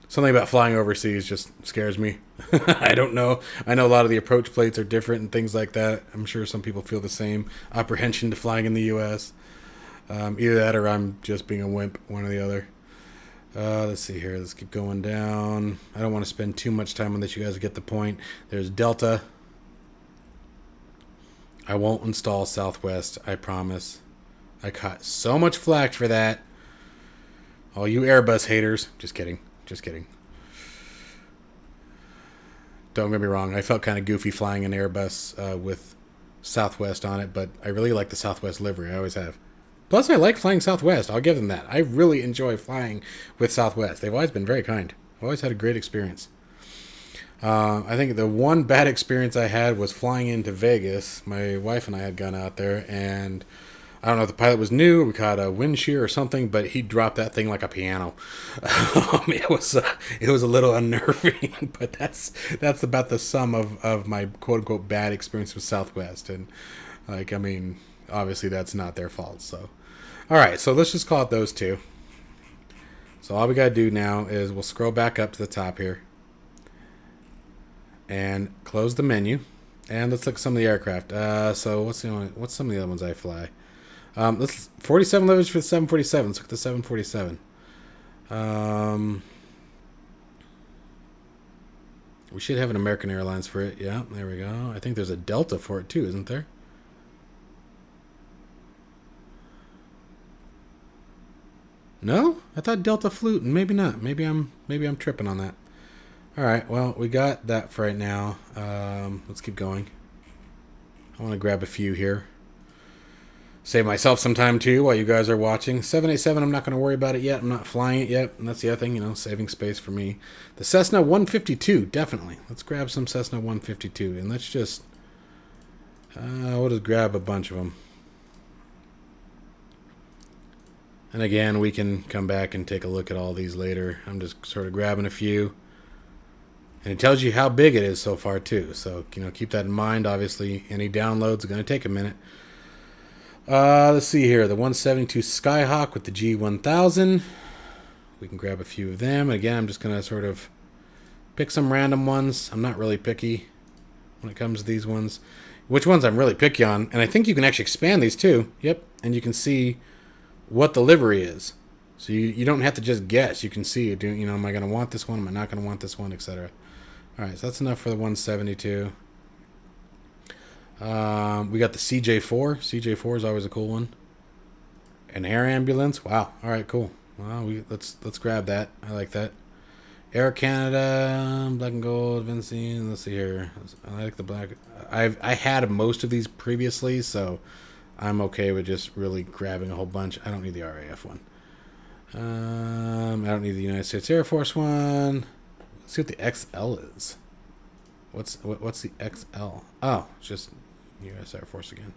Speaker 1: Something about flying overseas just scares me. I don't know. I know a lot of the approach plates are different and things like that. I'm sure some people feel the same apprehension to flying in the U.S. Either that or I'm just being a wimp, one or the other. Let's see here. Let's keep going down. I don't want to spend too much time on this. You guys get the point. There's Delta. I won't install Southwest, I promise. I caught so much flack for that. All you Airbus haters. Just kidding. Just kidding. Don't get me wrong. I felt kind of goofy flying an Airbus with Southwest on it, but I really like the Southwest livery. I always have. Plus, I like flying Southwest. I'll give them that. I really enjoy flying with Southwest. They've always been very kind. I've always had a great experience. I think the one bad experience I had was flying into Vegas. My wife and I had gone out there, and I don't know if the pilot was new. We caught a wind shear or something, but he dropped that thing like a piano. It was a little unnerving, but that's about the sum of my quote unquote bad experience with Southwest. And obviously that's not their fault. So, all right, so let's just call it those two. So all we gotta do now is we'll scroll back up to the top here and close the menu, and let's look at some of the aircraft. So what's some of the other ones I fly? Let's 47 liveries for the 747. Let's look at the 747. We should have an American Airlines for it. Yeah, there we go. I think there's a Delta for it too, isn't there? No, I thought Delta flew. Maybe not. Maybe I'm tripping on that. All right. Well, we got that for right now. Let's keep going. I want to grab a few here. Save myself some time too while you guys are watching. 787, I'm not going to worry about it yet. I'm not flying it yet. And that's the other thing, saving space for me. The Cessna 152, definitely. Let's grab some Cessna 152. And let's just... we'll just grab a bunch of them. And again, we can come back and take a look at all these later. I'm just sort of grabbing a few. And it tells you how big it is so far too. So, keep that in mind. Obviously, any downloads are going to take a minute. Let's see here. The 172 Skyhawk with the G1000. We can grab a few of them. Again, I'm just going to sort of pick some random ones. I'm not really picky when it comes to these ones. Which ones I'm really picky on. And I think you can actually expand these too. Yep. And you can see what the livery is. So you don't have to just guess. You can see, am I going to want this one? Am I not going to want this one? Etc. All right. So that's enough for the 172. We got the CJ4. CJ4 is always a cool one. An air ambulance. Wow. All right, cool. Well, let's grab that. I like that. Air Canada, black and gold, Vinci. Let's see here. I like the black. I had most of these previously, so I'm okay with just really grabbing a whole bunch. I don't need the RAF one. I don't need the United States Air Force one. Let's see what the XL is. What's the XL? Oh, it's just U.S. Air Force again.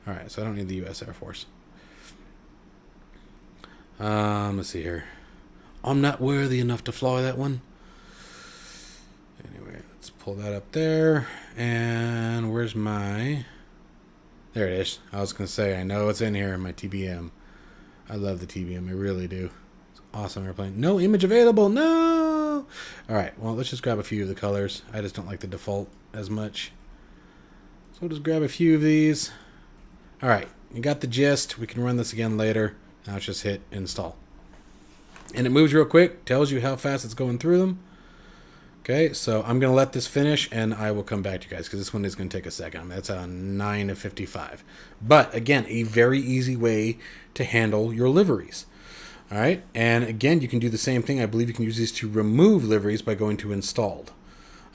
Speaker 1: All right, so I don't need the U.S. Air Force. Let's see here. I'm not worthy enough to fly that one. Anyway, let's pull that up there. And where's my... There it is. I was going to say, I know it's in here in my TBM. I love the TBM. I really do. It's an awesome airplane. No image available. No! All right, well, let's just grab a few of the colors. I just don't like the default as much. So we'll just grab a few of these. All right, you got the gist. We can run this again later. Now let's just hit install. And it moves real quick, tells you how fast it's going through them. Okay, so I'm going to let this finish, and I will come back to you guys, because this one is going to take a second. That's on 9 of 55. But, again, a very easy way to handle your liveries. All right, and again, you can do the same thing. I believe you can use these to remove liveries by going to installed.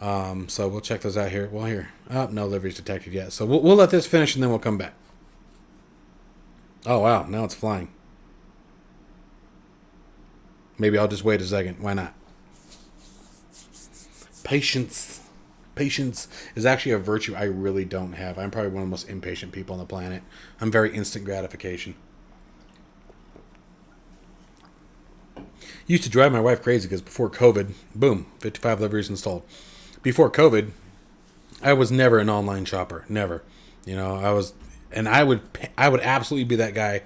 Speaker 1: So we'll check those out here. Well, here. Oh, no liveries detected yet. So we'll let this finish, and then we'll come back. Oh, wow, now it's flying. Maybe I'll just wait a second. Why not? Patience. Patience is actually a virtue I really don't have. I'm probably one of the most impatient people on the planet. I'm very instant gratification. Used to drive my wife crazy because before COVID, boom, 55 liveries installed. before COVID, I was never an online shopper. Never. You know, I would absolutely be that guy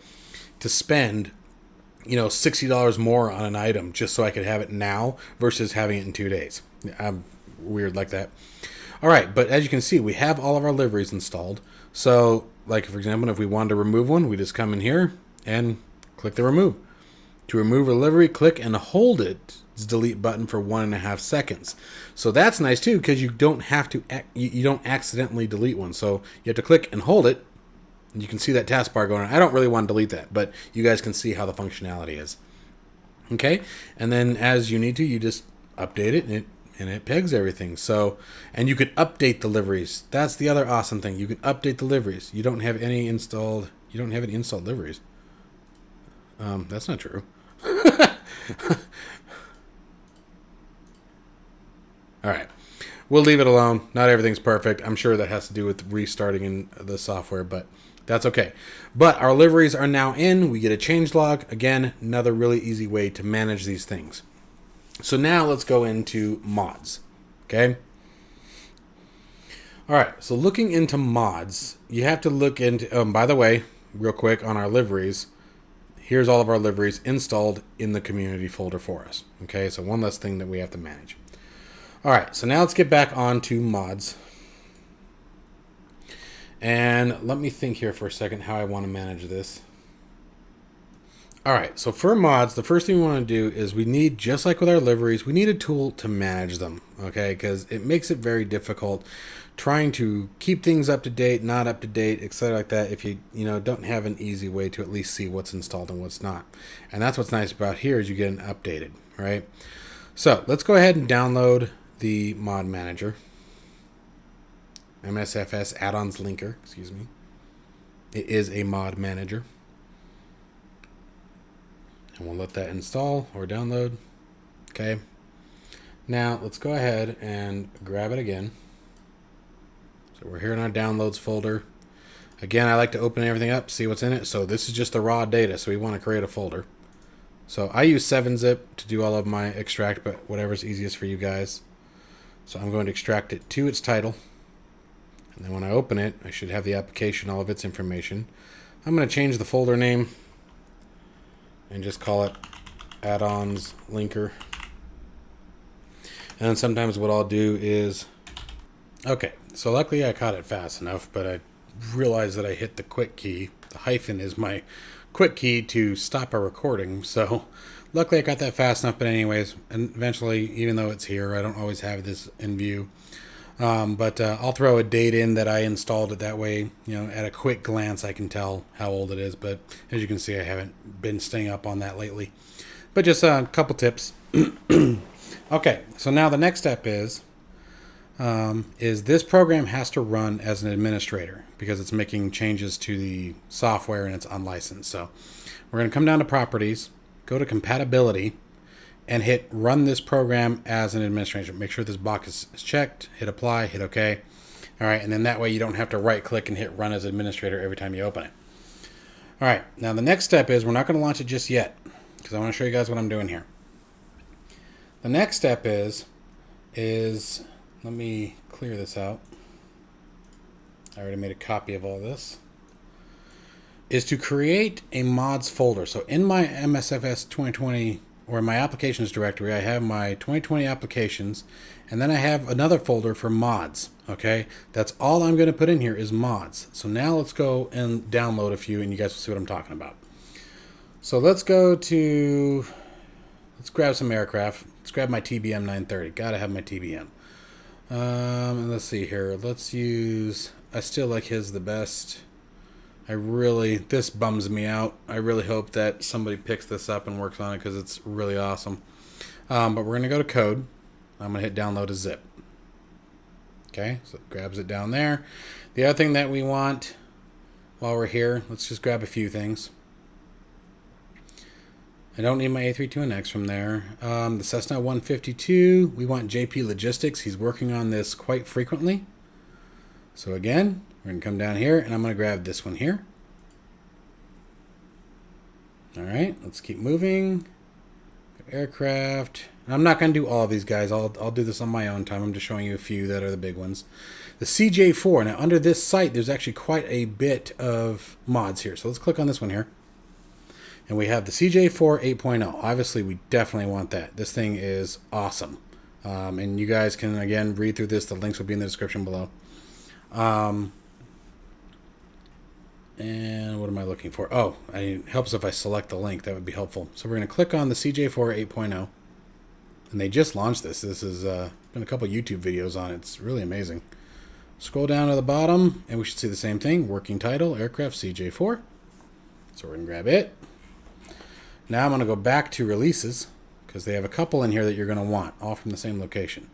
Speaker 1: to spend, you know, $60 more on an item just so I could have it now versus having it in 2 days. I'm weird like that. All right, but as you can see, we have all of our liveries installed. So, like for example, if we wanted to remove one, we just come in here and click the remove. To remove a livery, click and hold its delete button for 1.5 seconds. So that's nice too, because you don't have to, you don't accidentally delete one. So you have to click and hold it. And you can see that taskbar going on. I don't really want to delete that, but you guys can see how the functionality is. Okay, and then as you need to, you just update it, and it pegs everything. So, and you could update the liveries. That's the other awesome thing. You can update the liveries. You don't have any installed. You don't have any installed liveries. That's not true. All right, we'll leave it alone. Not everything's perfect. I'm sure that has to do with restarting in the software, but that's okay. But our liveries are now in. We get a changelog. Again, another really easy way to manage these things. So now let's go into mods. Okay. All right. So looking into mods, you have to look into, by the way, real quick on our liveries, here's all of our liveries installed in the community folder for us. Okay. So one less thing that we have to manage. All right. So now let's get back onto mods. And let me think here for a second how I want to manage this. All right, so for mods, the first thing we want to do is we need, just like with our liveries, we need a tool to manage them, okay? Because it makes it very difficult trying to keep things up to date, not up to date, etc. like that if you don't have an easy way to at least see what's installed and what's not. And that's what's nice about here is you get an updated, right? So let's go ahead and download the mod manager. MSFS Addons linker, excuse me. It is a mod manager. And we'll let that install or download. Okay. Now let's go ahead and grab it again. So we're here in our downloads folder. Again, I like to open everything up, see what's in it. So this is just the raw data, so we want to create a folder. So I use 7-zip to do all of my extract, but whatever's easiest for you guys. So I'm going to extract it to its title. And then when I open it, I should have the application, all of its information. I'm going to change the folder name and just call it Addons linker. And then sometimes what I'll do is, okay, so luckily I caught it fast enough, but I realized that I hit the quick key. The hyphen is my quick key to stop a recording. So luckily I got that fast enough, but anyways, and eventually, even though it's here, I don't always have this in view. But I'll throw a date in that I installed it, that way, at a quick glance I can tell how old it is. But as you can see, I haven't been staying up on that lately. But just a couple tips. Okay, so now the next step is this program has to run as an administrator because it's making changes to the software and it's unlicensed. So we're going to come down to properties, go to compatibility, and hit run this program as an administrator. Make sure this box is checked, hit apply, hit OK. All right, and then that way you don't have to right click and hit run as administrator every time you open it. All right, now the next step is we're not going to launch it just yet because I want to show you guys what I'm doing here. The next step is let me clear this out. I already made a copy of all this. Is to create a mods folder. So in my MSFS 2020 or in my applications directory, I have my 2020 applications, and then I have another folder for mods. Okay, that's all I'm going to put in here is mods. So now let's go and download a few, and you guys will see what I'm talking about. So let's grab some aircraft. Let's grab my TBM 930. Gotta have my TBM. And let's see here. Let's use. I still like his the best. This bums me out. I really hope that somebody picks this up and works on it because it's really awesome. But we're going to go to code. I'm going to hit download as zip. Okay, so it grabs it down there. The other thing that we want while we're here, let's just grab a few things. I don't need my A321X from there. The Cessna 152, we want JP Logistics. He's working on this quite frequently. So again, we're going to come down here, and I'm going to grab this one here. All right, let's keep moving. Aircraft, And I'm not going to do all of these guys. I'll do this on my own time. I'm just showing you a few that are the big ones. The CJ4. Now, under this site, there's actually quite a bit of mods here. So let's click on this one here. And we have the CJ4 8.0. Obviously, we definitely want that. This thing is awesome. And you guys can, again, read through this. The links will be in the description below. And what am I looking for? Oh, it helps if I select the link. That would be helpful. So we're going to click on the CJ4 8.0. And they just launched this. This has been a couple YouTube videos on it. It's really amazing. Scroll down to the bottom, and we should see the same thing. Working title, aircraft CJ4. So we're going to grab it. Now I'm going to go back to releases, because they have a couple in here that you're going to want, all from the same location.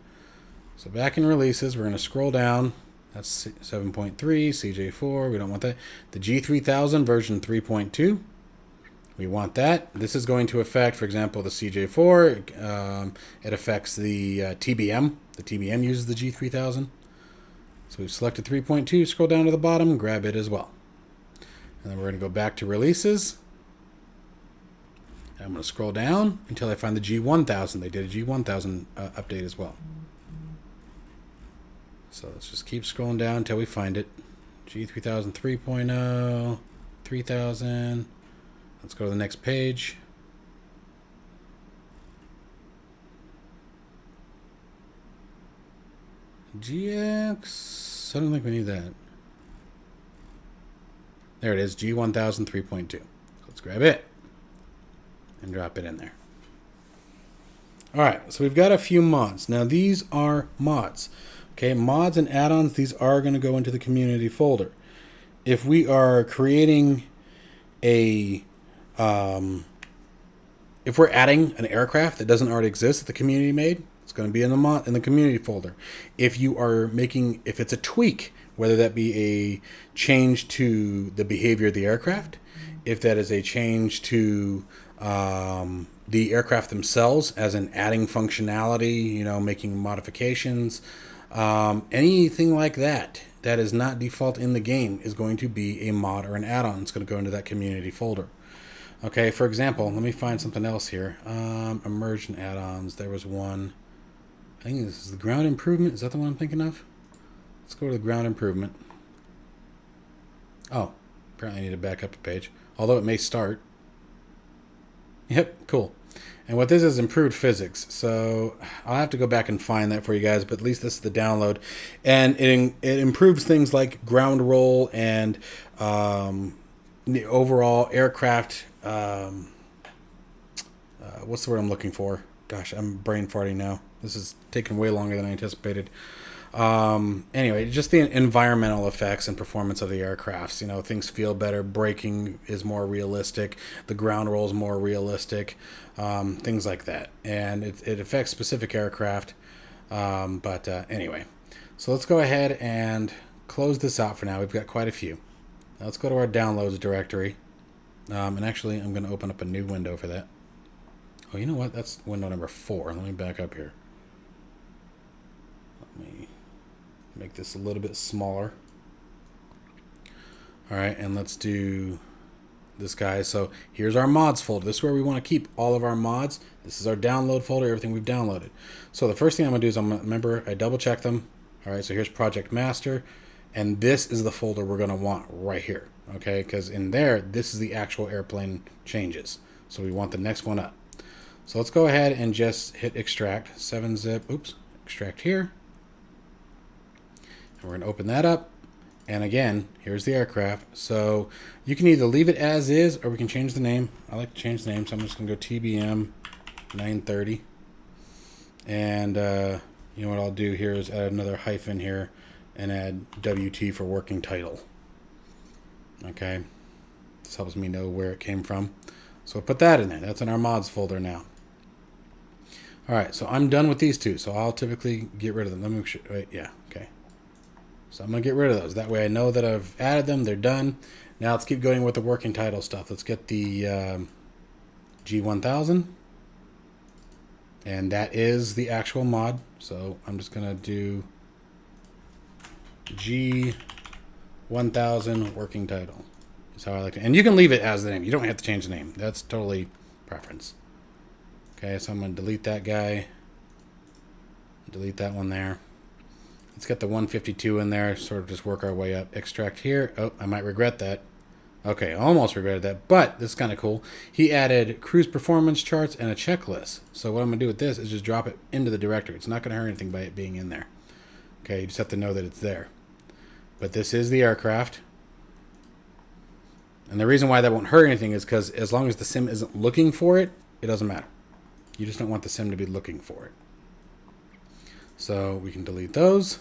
Speaker 1: So back in releases, we're going to scroll down. That's 7.3, CJ4. We don't want that. The G3000 version 3.2. We want that. This is going to affect, for example, the CJ4. It affects the TBM. The TBM uses the G3000. So we've selected 3.2. Scroll down to the bottom, grab it as well. And then we're going to go back to releases. And I'm going to scroll down until I find the G1000. They did a G1000 update as well. So let's just keep scrolling down until we find it. G3000 3.0, 3000. Let's go to the next page. GX. I don't think we need that. There it is, G1000 3.2. Let's grab it and drop it in there. All right, so we've got a few mods. Now these are mods. Okay, mods and add-ons, these are going to go into the community folder. If we are creating a if we're adding an aircraft that doesn't already exist that the community made, it's going to be in the community folder. If you are making, if it's a tweak, whether that be a change to the behavior of the aircraft, if that is a change to the aircraft themselves, as in adding functionality, you know, making modifications, anything like that that is not default in the game is going to be a mod or an add-on. It's going to go into that community folder. Okay, for example, let me find something else here. Immersion add-ons. There was one. I think this is the ground improvement. Is that the one I'm thinking of? Let's go to the ground improvement. Oh, apparently I need to back up a page. Although it may start. Yep, cool. And what this is, improved physics. So I'll have to go back and find that for you guys, but at least this is the download. And it improves things like ground roll and the overall aircraft. What's the word I'm looking for? Gosh, I'm brain farting now. This is taking way longer than I anticipated. Anyway, just the environmental effects and performance of the aircrafts. You know, things feel better. Braking is more realistic. The ground roll is more realistic. Things like that. And it affects specific aircraft. Anyway, so let's go ahead and close this out for now. We've got quite a few. Now let's go to our downloads directory. And actually, I'm going to open up a new window for that. Oh, you know what? That's window number 4. Let me back up here. Let me make this a little bit smaller. All right, and let's do this guy. So here's our mods folder. This is where we want to keep all of our mods. This is our download folder, everything we've downloaded. So the first thing I'm going to do is remember, I double check them. All right, so here's Project Master. And this is the folder we're going to want right here. Okay, because in there, this is the actual airplane changes. So we want the next one up. So let's go ahead and just hit extract. 7-zip, oops, extract here. And we're going to open that up. And again, here's the aircraft. So you can either leave it as is or we can change the name. I like to change the name, so I'm just going to go TBM 930. And you know what I'll do here is add another hyphen here and add WT for working title. Okay, this helps me know where it came from. So I'll put that in there. That's in our mods folder now. All right, so I'm done with these two. So I'll typically get rid of them. Let me make sure. Wait, yeah, okay. So I'm going to get rid of those. That way I know that I've added them. They're done. Now let's keep going with the working title stuff. Let's get the G1000. And that is the actual mod. So I'm just going to do G1000 working title. Is how I like it. And you can leave it as the name. You don't have to change the name. That's totally preference. Okay, so I'm going to delete that guy. Delete that one there. Let's get the 152 in there, sort of just work our way up. Extract here. Oh, I might regret that. Okay, almost regretted that, but this is kind of cool. He added cruise performance charts and a checklist. So what I'm going to do with this is just drop it into the directory. It's not going to hurt anything by it being in there. Okay, you just have to know that it's there. But this is the aircraft. And the reason why that won't hurt anything is because as long as the sim isn't looking for it, it doesn't matter. You just don't want the sim to be looking for it. So we can delete those.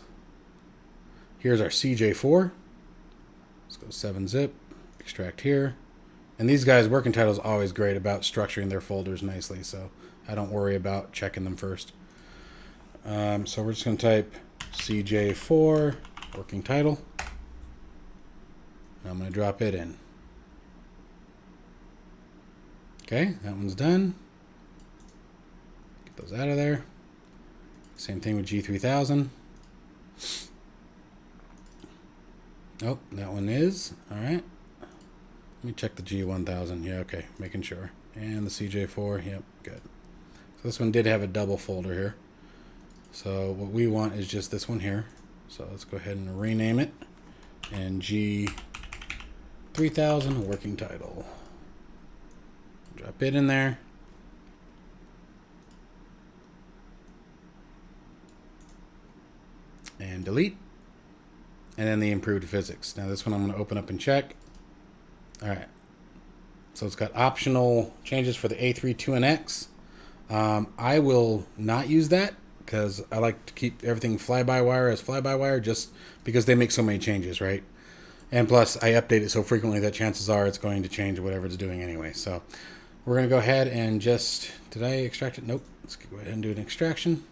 Speaker 1: Here's our CJ4. Let's go 7-zip. Extract here. And these guys' working title is always great about structuring their folders nicely, so I don't worry about checking them first. So we're just going to type CJ4 working title. And I'm going to drop it in. Okay, that one's done. Get those out of there. Same thing with G3000. Oh, that one is. All right. Let me check the G1000. Yeah, okay, making sure. And the CJ4, yep, good. So this one did have a double folder here. So what we want is just this one here. So let's go ahead and rename it. And G3000 working title. Drop it in there. And delete. And then the improved physics. Now this one I'm going to open up and check. All right. So it's got optional changes for the A32NX. I will not use that because I like to keep everything fly-by-wire as fly-by-wire just because they make so many changes, right? And plus, I update it so frequently that chances are it's going to change whatever it's doing anyway. So we're going to go ahead and just... Did I extract it? Nope. Let's go ahead and do an extraction.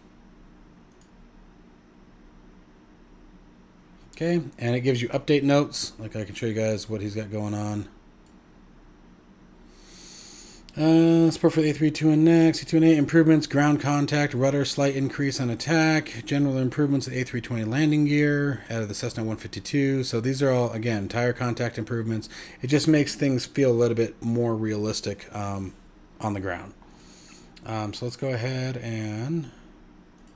Speaker 1: Okay, and it gives you update notes. Like I can show you guys what he's got going on. Support for the A32NX, C2NA improvements, ground contact, rudder, slight increase on attack, general improvements of the A320 landing gear, added the Cessna 152. So these are all, again, tire contact improvements. It just makes things feel a little bit more realistic on the ground. So let's go ahead and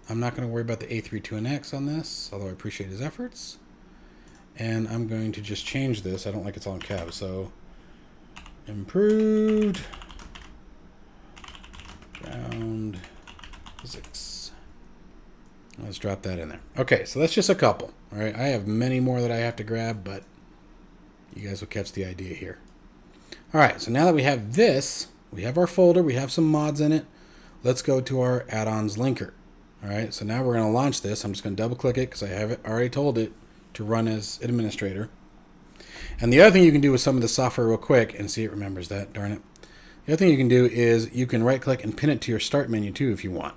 Speaker 1: I'm not going to worry about the A32NX on this, although I appreciate his efforts. And I'm going to just change this. I don't like it's all in caps, so improved ground physics. Let's drop that in there. Okay, so that's just a couple. All right, I have many more that I have to grab, but you guys will catch the idea here. All right, so now that we have this, we have our folder, we have some mods in it. Let's go to our add-ons linker. All right, so now we're going to launch this. I'm just going to double click it because I have it already told it to run as administrator. And the other thing you can do with some of the software real quick, and see it remembers that, darn it. The other thing you can do is you can right click and pin it to your start menu too if you want.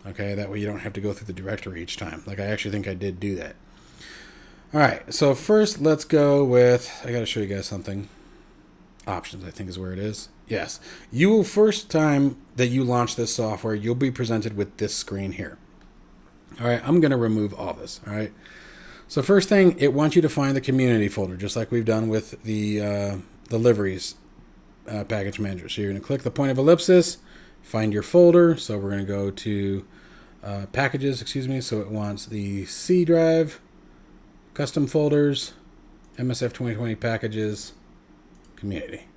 Speaker 1: Okay, that way you don't have to go through the directory each time. Like I actually think I did do that. All right, so first let's go with, I got to show you guys something. Options, I think is where it is. Yes, you will, first time that you launch this software, you'll be presented with this screen here. All right, I'm going to remove all this. All right. So first thing, it wants you to find the community folder, just like we've done with the liveries package manager. So you're going to click the point of ellipsis, find your folder. So we're going to go to packages, excuse me. So it wants the C drive, custom folders, MSF 2020 packages, community.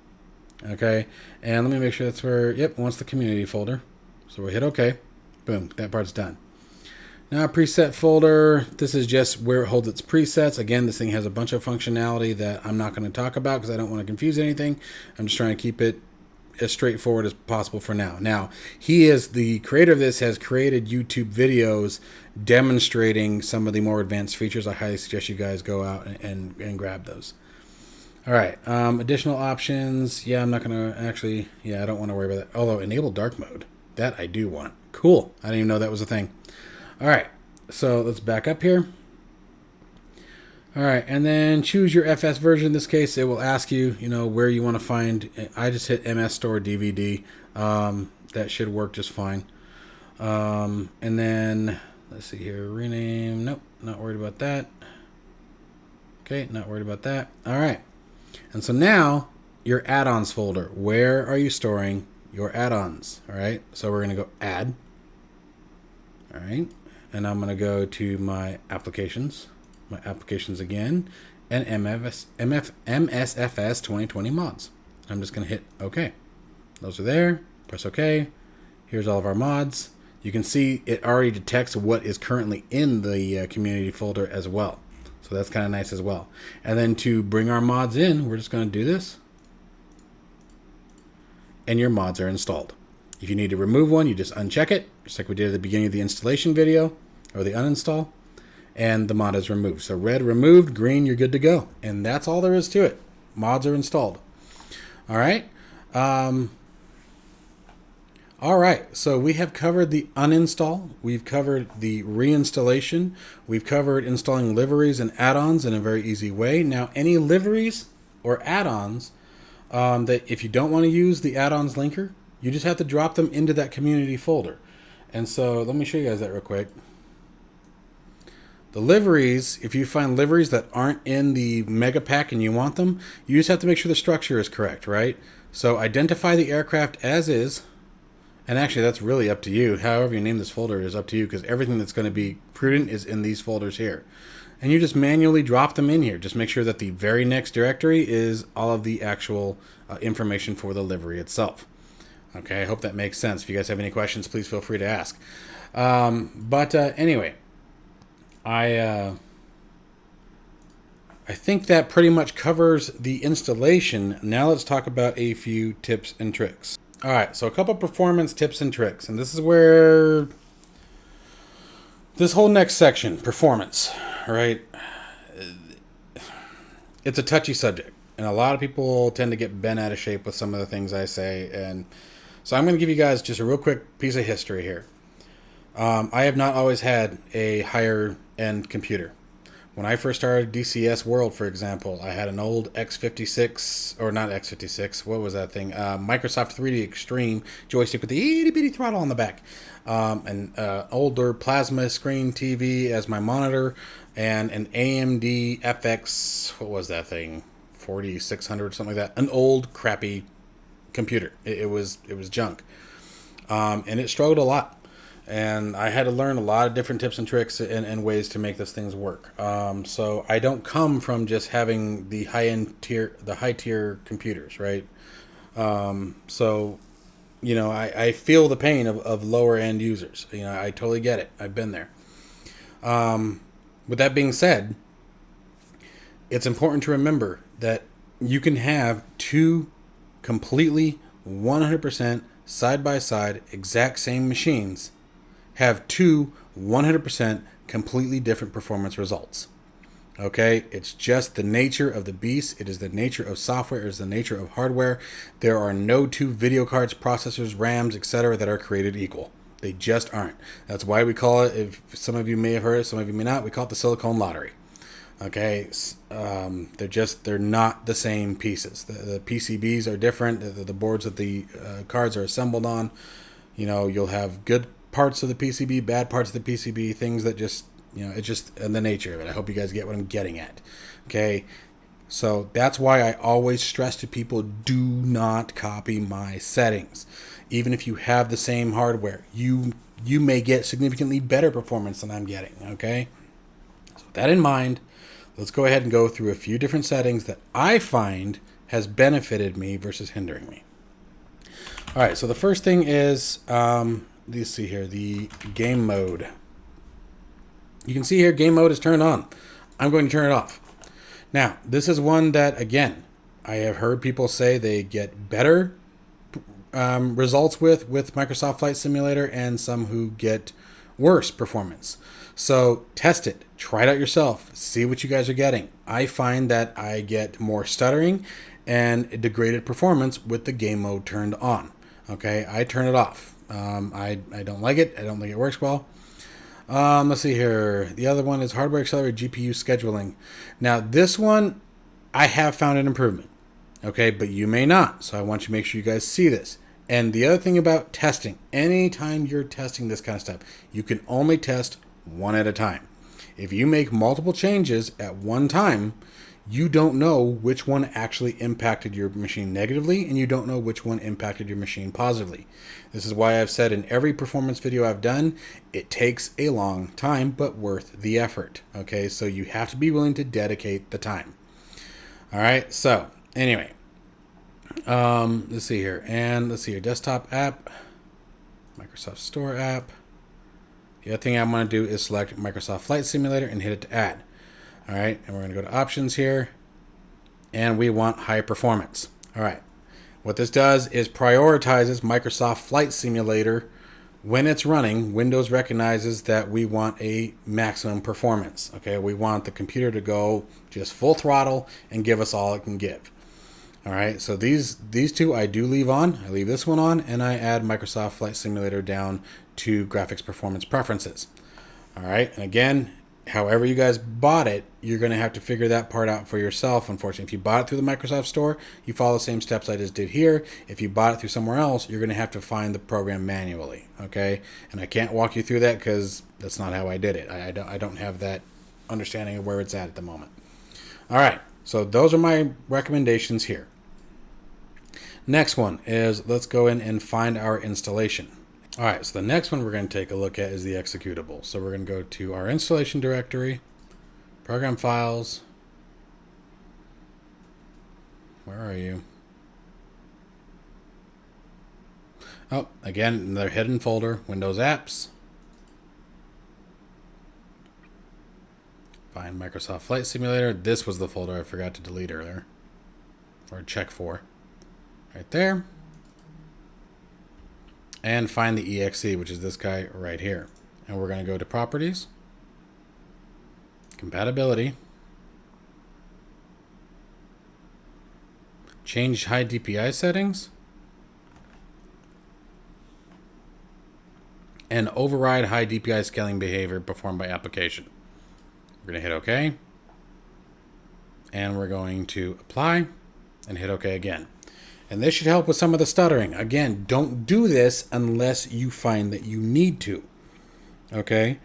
Speaker 1: Okay, and let me make sure that's where, yep, it wants the community folder. So we'll hit OK. Boom, that part's done. Now preset folder, this is just where it holds its presets. Again, this thing has a bunch of functionality that I'm not going to talk about because I don't want to confuse anything. I'm just trying to keep it as straightforward as possible for now. Now, he is the creator of this, has created YouTube videos demonstrating some of the more advanced features. I highly suggest you guys go out and grab those. All right, additional options. Yeah, I'm not going to actually, yeah, I don't want to worry about that. Although enable dark mode, that I do want. Cool, I didn't even know that was a thing. All right, so let's back up here. All right, and then choose your FS version. In this case, it will ask you, where you want to find. I just hit MS Store DVD. That should work just fine. And then, let's see here, rename. Nope, not worried about that. Okay, not worried about that. All right, and so now your add-ons folder. Where are you storing your add-ons. All right, so we're going to go add. All right, and I'm going to go to my applications again, and MSFS 2020 mods. I'm just going to hit OK. Those are there. Press OK. Here's all of our mods. You can see it already detects what is currently in the community folder as well. So that's kind of nice as well. And then to bring our mods in, we're just going to do this. And your mods are installed. If you need to remove one, you just uncheck it, just like we did at the beginning of the installation video, or the uninstall, and the mod is removed. So red removed, green, you're good to go. And that's all there is to it. Mods are installed. All right. All right, so we have covered the uninstall, we've covered the reinstallation, we've covered installing liveries and add-ons in a very easy way. Now, any liveries or add-ons that if you don't want to use the add-ons linker, you just have to drop them into that community folder. And so let me show you guys that real quick. The liveries, if you find liveries that aren't in the mega pack and you want them, you just have to make sure the structure is correct, right? So identify the aircraft as is. And actually, that's really up to you. However you name this folder is up to you, because everything that's going to be prudent is in these folders here. And you just manually drop them in here. Just make sure that the very next directory is all of the actual information for the livery itself. Okay, I hope that makes sense. If you guys have any questions, please feel free to ask. Anyway, I think that pretty much covers the installation. Now let's talk about a few tips and tricks. All right, so a couple performance tips and tricks, and this is where this whole next section, performance, right? It's a touchy subject, and a lot of people tend to get bent out of shape with some of the things I say, and so I'm going to give you guys just a real quick piece of history here. I have not always had a higher end computer. When I first started DCS World, for example, I had an old X56, or not X56, what was that thing? Microsoft 3D Extreme joystick with the itty bitty throttle on the back. An older plasma screen TV as my monitor, and an AMD FX, what was that thing? 4600, something like that. An old crappy computer. It was junk. And it struggled a lot. And I had to learn a lot of different tips and tricks and ways to make those things work. So I don't come from just having the high tier computers, right? So, you know, I feel the pain of lower end users. You know, I totally get it. I've been there. With that being said, it's important to remember that you can have two completely 100% side by side exact same machines have two 100% completely different performance results. Okay, it's just the nature of the beast. It is the nature of software. It is the nature of hardware. There are no two video cards, processors, RAMs, etc. that are created equal. They just aren't. That's why we call it, if some of you may have heard it, some of you may not, we call it the silicone lottery. Okay, they're not the same pieces. The PCBs are different. The boards that the cards are assembled on, you know, you'll have good parts of the PCB, bad parts of the PCB, things that just, you know, it's just the nature of it. I hope you guys get what I'm getting at. Okay, so that's why I always stress to people, do not copy my settings. Even if you have the same hardware, you may get significantly better performance than I'm getting. Okay, so with that in mind, let's go ahead and go through a few different settings that I find has benefited me versus hindering me. All right, so the first thing is, let's see here, the game mode. You can see here, game mode is turned on. I'm going to turn it off. Now, this is one that, again, I have heard people say they get better results with Microsoft Flight Simulator, and some who get worse performance. So test it, try it out yourself, see what you guys are getting. I find that I get more stuttering and degraded performance with the game mode turned on. Okay, I turn it off. I don't like it. I don't think it works well. Let's see here. The other one is hardware accelerated GPU scheduling. Now this one, I have found an improvement. Okay, but you may not. So I want you to make sure you guys see this. And the other thing about testing, anytime you're testing this kind of stuff, you can only test one at a time. If you make multiple changes at one time, you don't know which one actually impacted your machine negatively, and you don't know which one impacted your machine positively. This is why I've said in every performance video I've done, it takes a long time, but worth the effort. Okay, so you have to be willing to dedicate the time. All right, so anyway, let's see here. And let's see your desktop app, Microsoft Store app. The other thing I'm going to do is select Microsoft Flight Simulator and hit it to add. All right, and we're going to go to options here, and we want high performance. All right, what this does is prioritizes Microsoft Flight Simulator. When it's running, Windows recognizes that we want a maximum performance. Okay, we want the computer to go just full throttle and give us all it can give. All right, so these two I do leave on. I leave this one on, and I add Microsoft Flight Simulator down to graphics performance preferences. All right, and again, however you guys bought it, you're going to have to figure that part out for yourself. Unfortunately, if you bought it through the Microsoft Store, you follow the same steps I just did here. If you bought it through somewhere else, you're going to have to find the program manually. Okay, and I can't walk you through that because that's not how I did it. I don't have that understanding of where it's at the moment. All right, so those are my recommendations here. Next one is let's go in and find our installation. All right, so the next one we're going to take a look at is the executable. So we're going to go to our installation directory, program files. Where are you? Oh, again, another hidden folder, Windows Apps. Find Microsoft Flight Simulator. This was the folder I forgot to delete earlier, or check for. Right there. And find the exe, which is this guy right here. And we're going to go to Properties, Compatibility, change high DPI settings, and override high DPI scaling behavior performed by application. We're going to hit OK. And we're going to apply and hit OK again. And this should help with some of the stuttering. Again, don't do this unless you find that you need to. Okay?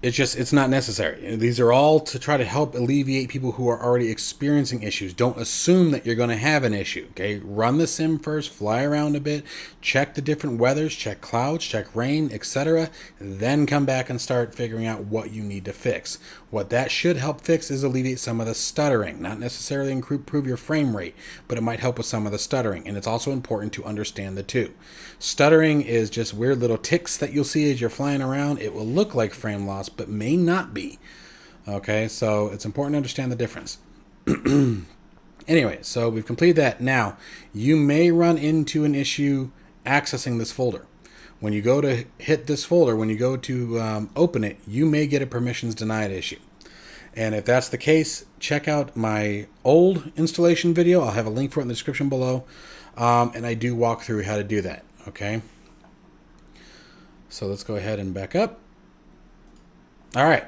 Speaker 1: It's not necessary. These are all to try to help alleviate people who are already experiencing issues. Don't assume that you're going to have an issue. Okay? Run the sim first, fly around a bit, check the different weathers, check clouds, check rain, etc. Then come back and start figuring out what you need to fix. What that should help fix is alleviate some of the stuttering. Not necessarily improve your frame rate, but it might help with some of the stuttering. And it's also important to understand the two. Stuttering is just weird little ticks that you'll see as you're flying around. It will look like frame loss, but may not be. Okay, so it's important to understand the difference. Anyway, so we've completed that. Now, you may run into an issue accessing this folder. When you go to hit this folder, when you go to open it, you may get a permissions denied issue. And if that's the case, check out my old installation video. I'll have a link for it in the description below. And I do walk through how to do that. Okay. So let's go ahead and back up. All right.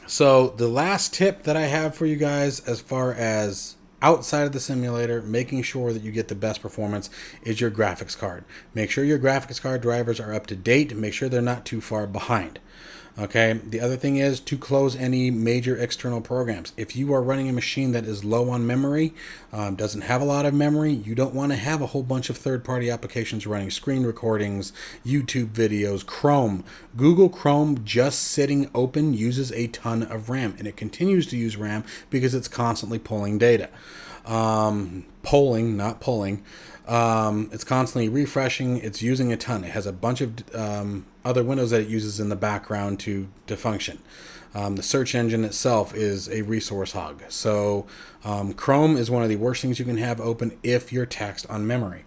Speaker 1: So the last tip that I have for you guys as far as outside of the simulator, making sure that you get the best performance is your graphics card. Make sure your graphics card drivers are up to date. Make sure they're not too far behind. Okay, the other thing is to close any major external programs. If you are running a machine that is low on memory, doesn't have a lot of memory, you don't want to have a whole bunch of third-party applications running screen recordings, YouTube videos, Chrome. Google Chrome just sitting open uses a ton of RAM, and it continues to use RAM because it's constantly pulling data. Polling, not pulling. It's constantly refreshing. It's using a ton. It has a bunch of other windows that it uses in the background to function. The search engine itself is a resource hog. So Chrome is one of the worst things you can have open if you're taxed on memory.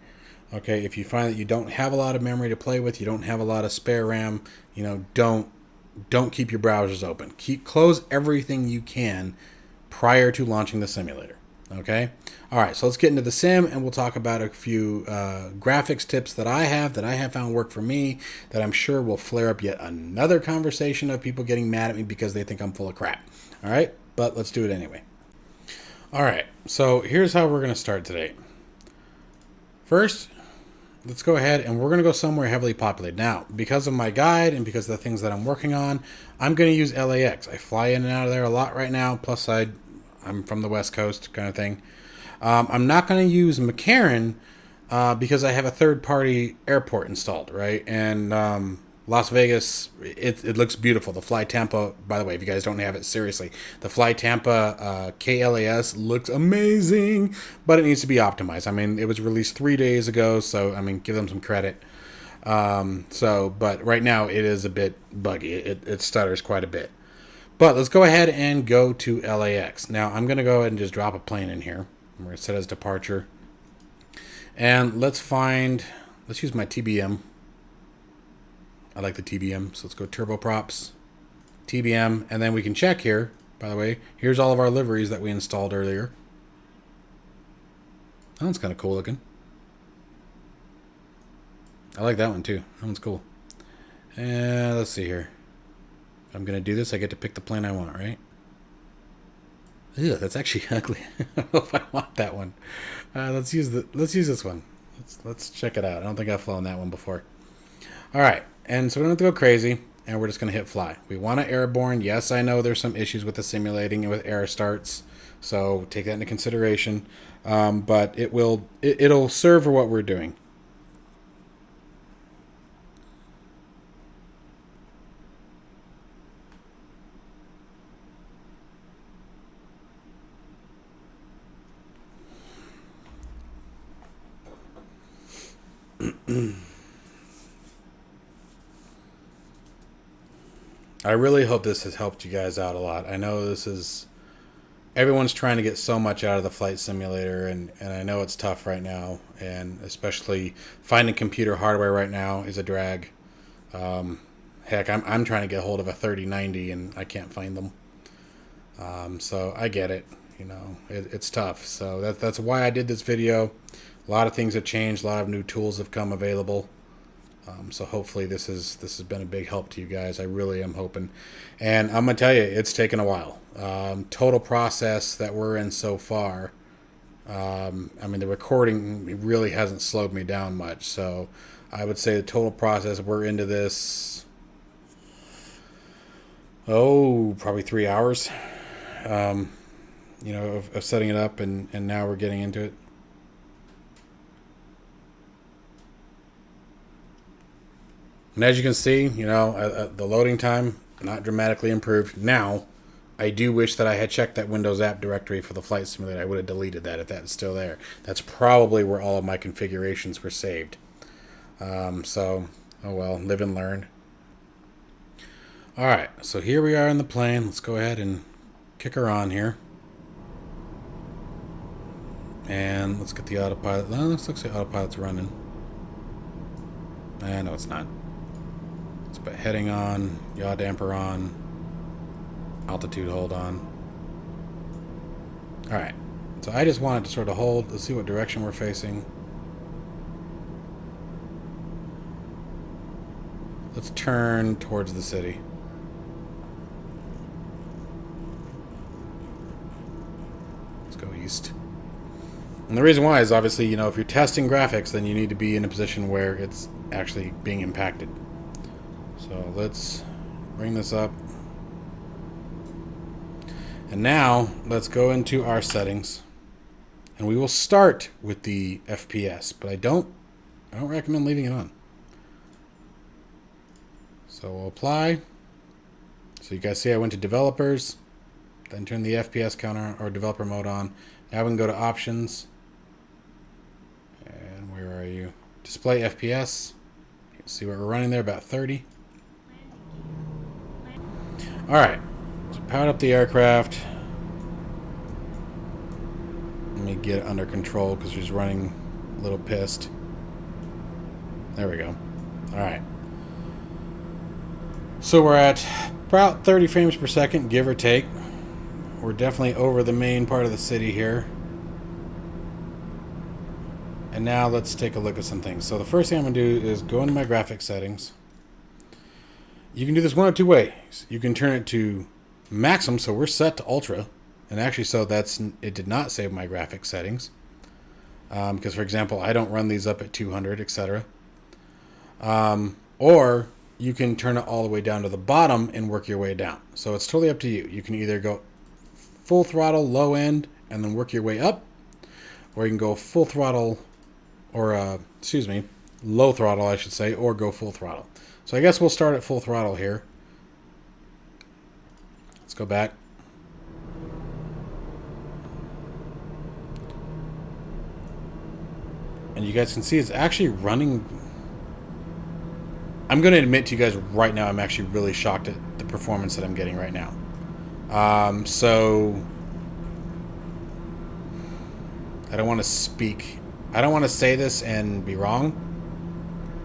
Speaker 1: Okay, if you find that you don't have a lot of memory to play with, you don't have a lot of spare RAM, you know, don't keep your browsers open. Close everything you can prior to launching the simulator. Okay. All right. So let's get into the sim, and we'll talk about a few graphics tips that I have found work for me that I'm sure will flare up yet another conversation of people getting mad at me because they think I'm full of crap. All right. But let's do it anyway. All right. So here's how we're going to start today. First, let's go ahead and we're going to go somewhere heavily populated. Now, because of my guide and because of the things that I'm working on, I'm going to use LAX. I fly in and out of there a lot right now. Plus, I'm from the West Coast kind of thing. I'm not going to use McCarran because I have a third-party airport installed, right? And Las Vegas, it looks beautiful. The Fly Tampa, by the way, if you guys don't have it, seriously, the Fly Tampa KLAS looks amazing, but it needs to be optimized. I mean, it was released 3 days ago, so, I mean, give them some credit. But right now, it is a bit buggy. It stutters quite a bit. But let's go ahead and go to LAX. Now, I'm going to go ahead and just drop a plane in here. I'm going to set as departure. And let's use my TBM. I like the TBM, so let's go turboprops, TBM, and then we can check here. By the way, here's all of our liveries that we installed earlier. That one's kind of cool looking. I like that one too. That one's cool. And let's see here. If I'm going to do this, I get to pick the plane I want, right? Ew, that's actually ugly. I don't know if I want that one. Let's use this one. Let's check it out. I don't think I've flown that one before. All right, and so we don't have to go crazy, and we're just going to hit fly. We want to airborne. Yes, I know there's some issues with the simulating and with air starts, so take that into consideration. But it'll serve for what we're doing. I really hope this has helped you guys out a lot. I know everyone's trying to get so much out of the flight simulator, and I know it's tough right now, and especially finding computer hardware right now is a drag. Heck, I'm trying to get hold of a 3090 and I can't find them. So I get it. You know, it's tough. So that's why I did this video. A lot of things have changed. A lot of new tools have come available. So hopefully this has been a big help to you guys. I really am hoping. And I'm going to tell you, it's taken a while. Total process that we're in so far. I mean, the recording really hasn't slowed me down much. So I would say the total process, we're into this, probably 3 hours, of setting it up. And now we're getting into it. And as you can see, the loading time, not dramatically improved. Now, I do wish that I had checked that Windows app directory for the flight simulator. I would have deleted that if that's still there. That's probably where all of my configurations were saved. Oh well, live and learn. Alright, so here we are in the plane. Let's go ahead and kick her on here. And let's get the autopilot. Well, looks like the autopilot's running. No, it's not. Let's put heading on, yaw damper on, altitude hold on. Alright, so I just wanted to sort of hold. Let's see what direction we're facing. Let's turn towards the city. Let's go east. And the reason why is obviously, if you're testing graphics, then you need to be in a position where it's actually being impacted. So let's bring this up. And now let's go into our settings. And we will start with the FPS, but I don't recommend leaving it on. So we'll apply. So you guys see I went to developers, then turn the FPS counter or developer mode on. Now we can go to options. And where are you? Display FPS. You can see what we're running there, about 30. Alright, so powered up the aircraft. Let me get it under control because she's running a little pissed. There we go. Alright. So we're at about 30 frames per second, give or take. We're definitely over the main part of the city here. And now let's take a look at some things. So the first thing I'm going to do is go into my graphics settings. You can do this one of two ways. You can turn it to maximum, so we're set to ultra. And actually, so it did not save my graphics settings. Because, for example, I don't run these up at 200, etc. Or you can turn it all the way down to the bottom and work your way down. So it's totally up to you. You can either go full throttle, low end, and then work your way up. Or you can go full throttle, or, low throttle, I should say, or go full throttle. So I guess we'll start at full throttle here. Let's go back. And you guys can see it's actually running. I'm going to admit to you guys right now, I'm actually really shocked at the performance that I'm getting right now. So I don't want to speak. I don't want to say this and be wrong.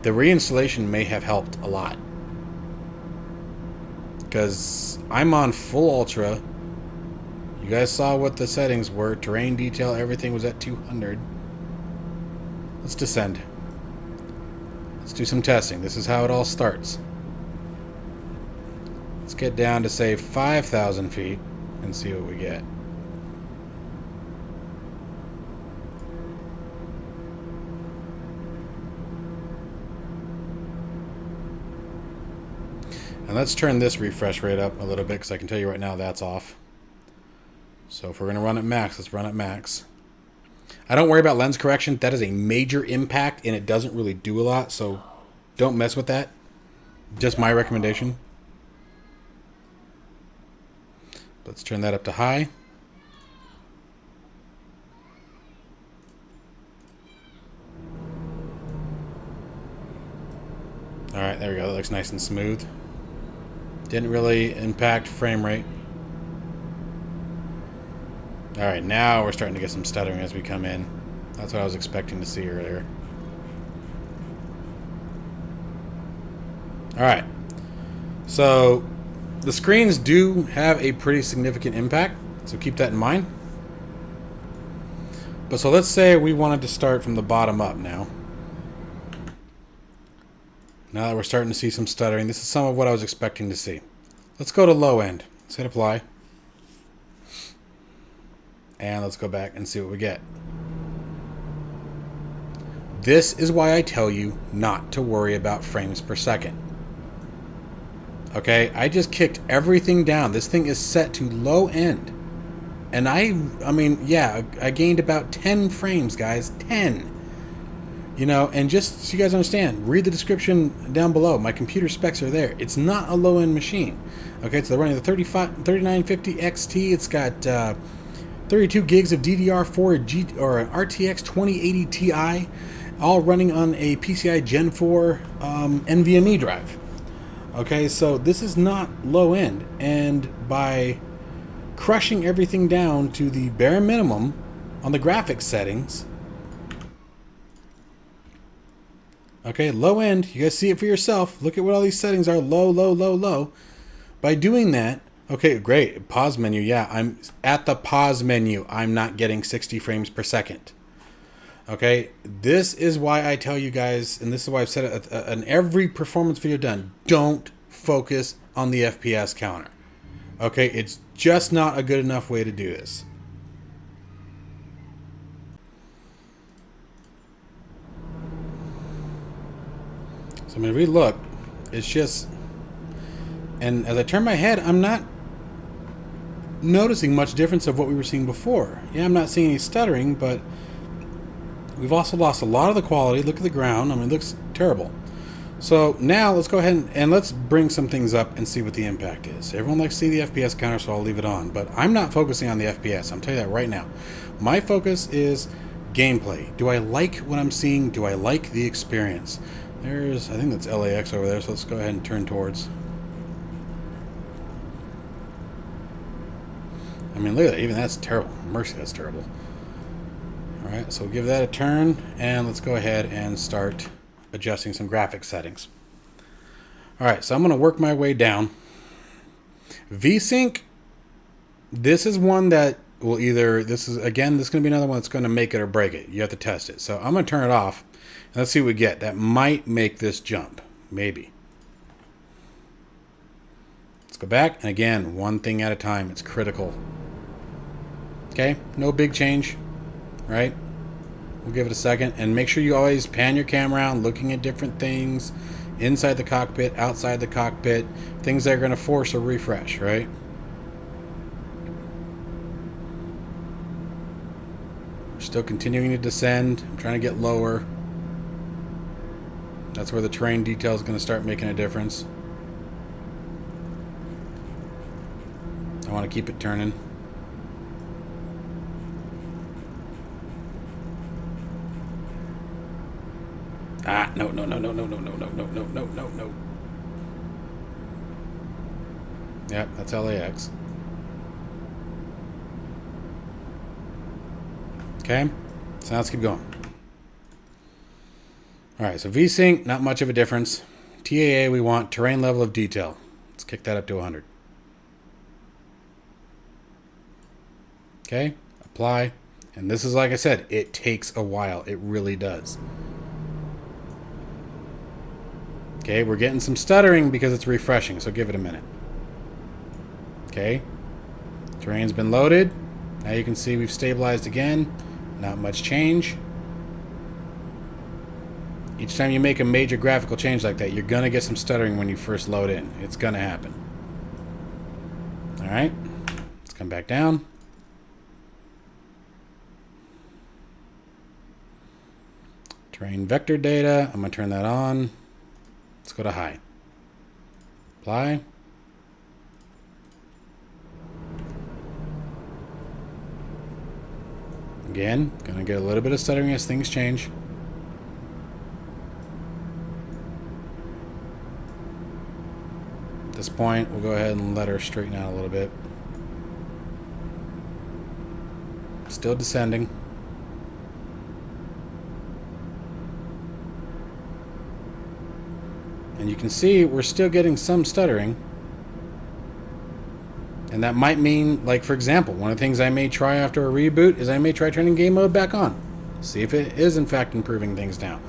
Speaker 1: The reinstallation may have helped a lot. Because I'm on full ultra. You guys saw what the settings were. Terrain detail, everything was at 200. Let's descend. Let's do some testing. This is how it all starts. Let's get down to, say, 5,000 feet and see what we get. And let's turn this refresh rate up a little bit, because I can tell you right now that's off. So if we're going to run at max, let's run at max. I don't worry about lens correction. That is a major impact, and it doesn't really do a lot, so don't mess with that. Just my recommendation. Let's turn that up to high. Alright, there we go. That looks nice and smooth. Didn't really impact frame rate. Alright, now we're starting to get some stuttering as we come in. That's what I was expecting to see earlier. Alright. So, the screens do have a pretty significant impact, so keep that in mind. But so let's say we wanted to start from the bottom up now. Now that we're starting to see some stuttering, this is some of what I was expecting to see. Let's go to low end. Let's hit apply. And let's go back and see what we get. This is why I tell you not to worry about frames per second. Okay, I just kicked everything down. This thing is set to low end. And I mean, yeah, I gained about 10 frames, guys. 10. You know, and just so you guys understand, read the description down below. My computer specs are there. It's not a low-end machine. Okay, so they're running the 3950 XT. It's got 32 gigs of DDR4 or an RTX 2080 Ti, all running on a PCI Gen 4 NVMe drive. Okay, so this is not low end, and by crushing everything down to the bare minimum on the graphics settings, okay, low end, you guys see it for yourself. Look at what all these settings are, low, low, low, low. By doing that, okay, great, pause menu, yeah, I'm at the pause menu. I'm not getting 60 frames per second. Okay, this is why I tell you guys, and this is why I've said it in every performance video done, don't focus on the FPS counter. Okay, it's just not a good enough way to do this. So I mean, if we look, it's just, and as I turn my head, I'm not noticing much difference of what we were seeing before. Yeah, I'm not seeing any stuttering, but we've also lost a lot of the quality. Look at the ground. I mean, it looks terrible. So now let's go ahead and let's bring some things up and see what the impact is. Everyone likes to see the FPS counter, so I'll leave it on. But I'm not focusing on the FPS. I'm telling you that right now. My focus is gameplay. Do I like what I'm seeing? Do I like the experience? There's, I think that's LAX over there, so let's go ahead and turn towards. I mean, look at that. Even that's terrible. Mercy, that's terrible. Alright, so we'll give that a turn, and let's go ahead and start adjusting some graphics settings. Alright, so I'm going to work my way down. VSync, this is one that will either, this is going to be another one that's going to make it or break it. You have to test it. So I'm going to turn it off, and let's see what we get. That might make this jump. Maybe. Let's go back, and again, one thing at a time. It's critical. Okay, no big change. Right? We'll give it a second. And make sure you always pan your camera around, looking at different things inside the cockpit, outside the cockpit, things that are going to force a refresh, right? We're still continuing to descend. I'm trying to get lower. That's where the terrain detail is going to start making a difference. I want to keep it turning. Ah, no. Yep, that's LAX. Okay, so now let's keep going. Alright, so VSync, not much of a difference. TAA, we want terrain level of detail. Let's kick that up to 100. Okay, apply. And this is, like I said, it takes a while. It really does. Okay, we're getting some stuttering because it's refreshing, so give it a minute. Okay, terrain's been loaded. Now you can see we've stabilized again. Not much change. Each time you make a major graphical change like that, you're going to get some stuttering when you first load in. It's going to happen. Alright, let's come back down. Terrain vector data, I'm going to turn that on. Let's go to high. Apply. Again, going to get a little bit of stuttering as things change. At this point, we'll go ahead and let her straighten out a little bit. Still descending. And you can see we're still getting some stuttering. And that might mean, like, for example, one of the things I may try after a reboot is I may try turning game mode back on. See if it is, in fact, improving things now.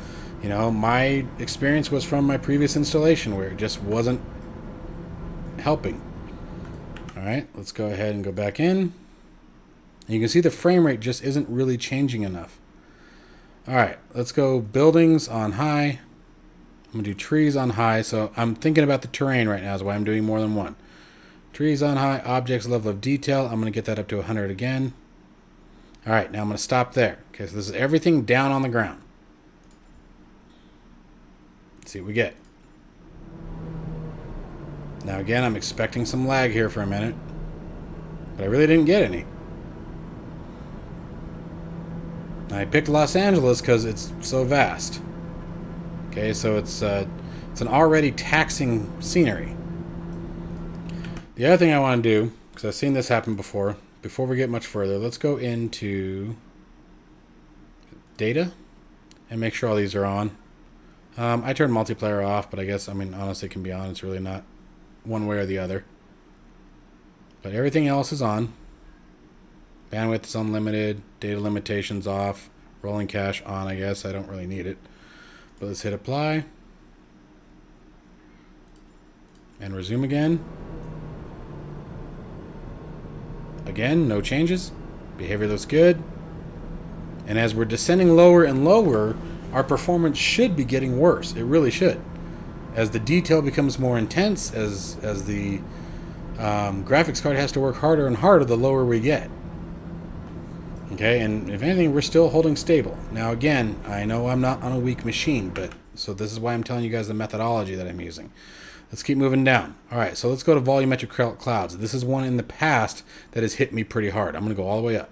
Speaker 1: You know, my experience was from my previous installation where it just wasn't helping. Alright, let's go ahead and go back in. And you can see the frame rate just isn't really changing enough. Alright, let's go buildings on high. I'm going to do trees on high, so I'm thinking about the terrain right now is why I'm doing more than one. Trees on high, objects level of detail. I'm going to get that up to 100 again. Alright, now I'm going to stop there. Okay, so this is everything down on the ground. Let's see what we get. Now again, I'm expecting some lag here for a minute, but I really didn't get any. I picked Los Angeles because it's so vast. Okay, so it's an already taxing scenery. The other thing I want to do, because I've seen this happen before we get much further, let's go into data and make sure all these are on. I turned multiplayer off, but I guess, I mean, honestly, it can be on. It's really not one way or the other. But everything else is on. Bandwidth is unlimited. Data limitations off. Rolling cache on, I guess. I don't really need it. But let's hit apply. And resume again. Again, no changes. Behavior looks good. And as we're descending lower and lower, our performance should be getting worse. It really should. As the detail becomes more intense, as the graphics card has to work harder and harder, the lower we get. Okay, and if anything, we're still holding stable. Now again, I know I'm not on a weak machine, but so this is why I'm telling you guys the methodology that I'm using. Let's keep moving down. Alright, so let's go to volumetric clouds. This is one in the past that has hit me pretty hard. I'm going to go all the way up.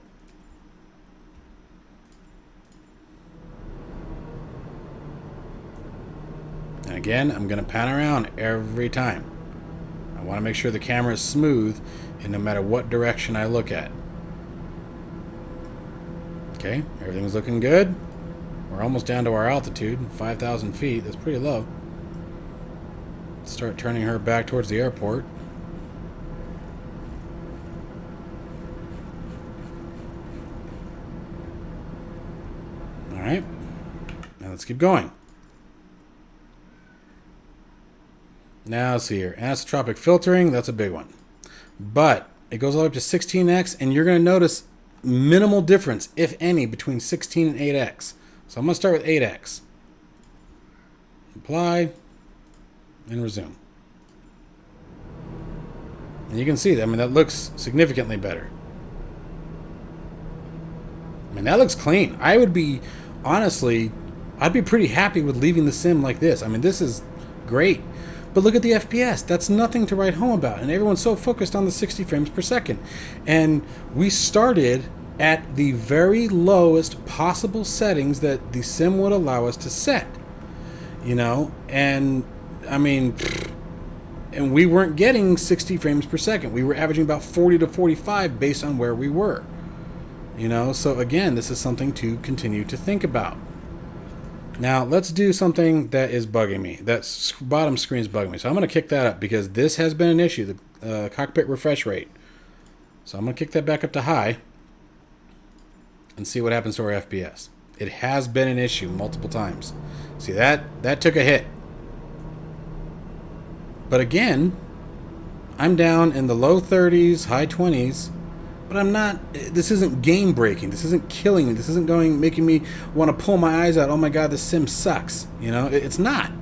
Speaker 1: And again, I'm going to pan around every time. I want to make sure the camera is smooth and no matter what direction I look at. Okay, everything's looking good. We're almost down to our altitude, 5,000 feet. That's pretty low. Let's start turning her back towards the airport. Alright, now let's keep going. Now let's see here. Anisotropic filtering, that's a big one. But it goes all the way up to 16x, and you're going to notice minimal difference, if any, between 16 and 8x. So I'm going to start with 8x. Apply and resume. And you can see that, I mean, that looks significantly better. I mean, that looks clean. I would be, honestly, I'd be pretty happy with leaving the sim like this. I mean, this is great. But look at the FPS. That's nothing to write home about. And everyone's so focused on the 60 frames per second. And we started at the very lowest possible settings that the sim would allow us to set. You know? And, I mean, and we weren't getting 60 frames per second. We were averaging about 40 to 45 based on where we were. You know? So, again, this is something to continue to think about. Now, let's do something that is bugging me. That bottom screen is bugging me. So I'm going to kick that up because this has been an issue, the cockpit refresh rate. So I'm going to kick that back up to high and see what happens to our FPS. It has been an issue multiple times. See, that took a hit. But again, I'm down in the low 30s, high 20s. But I'm not, this isn't game breaking. This isn't killing me. This isn't making me want to pull my eyes out. Oh my God, this sim sucks. You know, it's not.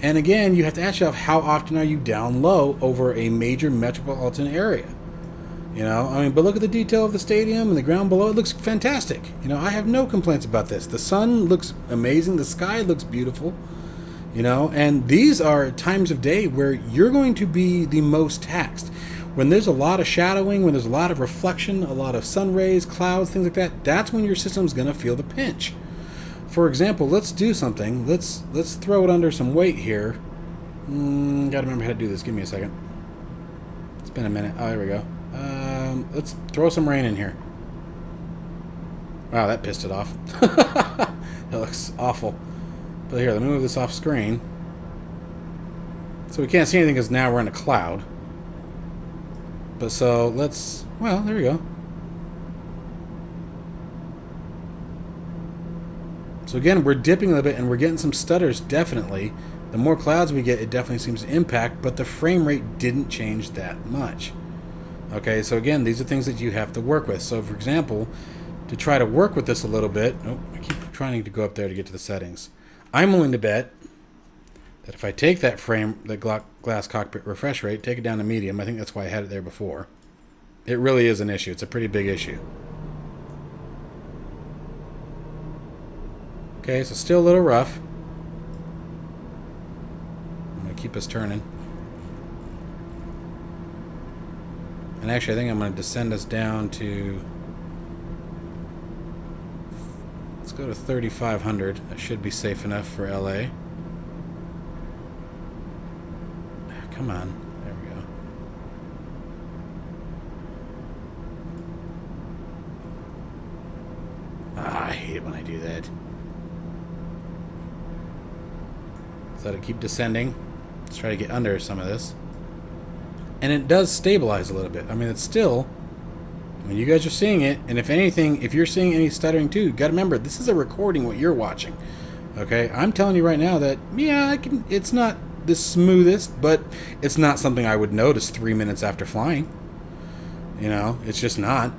Speaker 1: And again, you have to ask yourself, how often are you down low over a major metropolitan area? You know, I mean, but look at the detail of the stadium and the ground below. It looks fantastic. You know, I have no complaints about this. The sun looks amazing. The sky looks beautiful. You know, and these are times of day where you're going to be the most taxed. When there's a lot of shadowing, when there's a lot of reflection, a lot of sun rays, clouds, things like that, that's when your system's going to feel the pinch. For example, let's do something. Let's throw it under some weight here. Got to remember how to do this. Give me a second. It's been a minute. Oh, there we go. Let's throw some rain in here. Wow, that pissed it off. That looks awful. But here, let me move this off screen. So we can't see anything because now we're in a cloud. But so well, there we go. So again, we're dipping a little bit and we're getting some stutters, definitely. The more clouds we get, it definitely seems to impact, but the frame rate didn't change that much. Okay, so again, these are things that you have to work with. So for example, to try to work with this a little bit, I keep trying to go up there to get to the settings. I'm willing to bet that if I take that glass cockpit refresh rate, take it down to medium, I think that's why I had it there before. It really is an issue. It's a pretty big issue. Okay, so still a little rough. I'm going to keep us turning. And actually, I think I'm going to descend us down to... Let's go to 3,500. That should be safe enough for LA. Come on. There we go. I hate it when I do that. So to keep descending. Let's try to get under some of this. And it does stabilize a little bit. I mean, it's still... When you guys are seeing it, and if anything, if you're seeing any stuttering too, you got to remember, this is a recording what you're watching. Okay? I'm telling you right now that, yeah, it's not the smoothest, but it's not something I would notice 3 minutes after flying. You know, it's just not.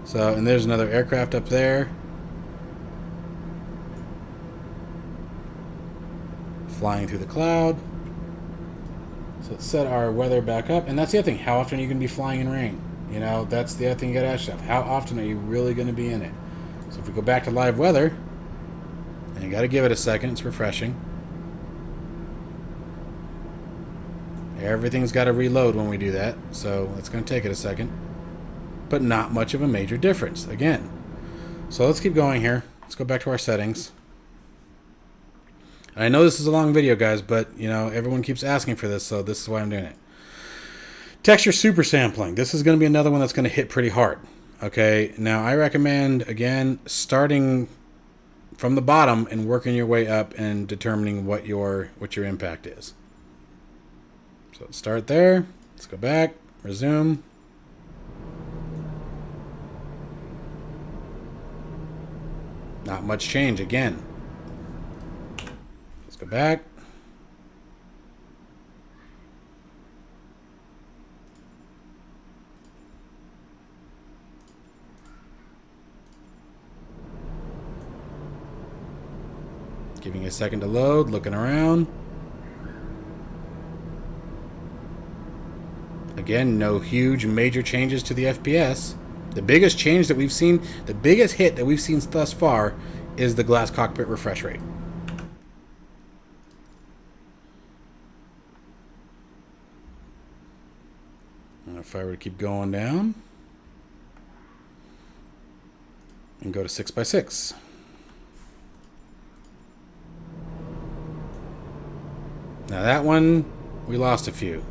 Speaker 1: So, and there's another aircraft up there. Flying through the cloud. So let's set our weather back up. And that's the other thing. How often are you going to be flying in rain? You know, that's the other thing you got to ask yourself. How often are you really going to be in it? So if we go back to live weather, and you got to give it a second. It's refreshing. Everything's got to reload when we do that. So it's going to take it a second. But not much of a major difference, again. So let's keep going here. Let's go back to our settings. I know this is a long video, guys, but, you know, everyone keeps asking for this, so this is why I'm doing it. Texture super sampling. This is going to be another one that's going to hit pretty hard. Okay, now I recommend, again, starting from the bottom and working your way up and determining what your impact is. So start there. Let's go back, resume. Not much change again. Let's go back. Giving it a second to load, looking around. Again, no huge major changes to the FPS. The biggest change that we've seen, the biggest hit that we've seen thus far, is the glass cockpit refresh rate. And if I were to keep going down and go to 6x6. Now that one, we lost a few.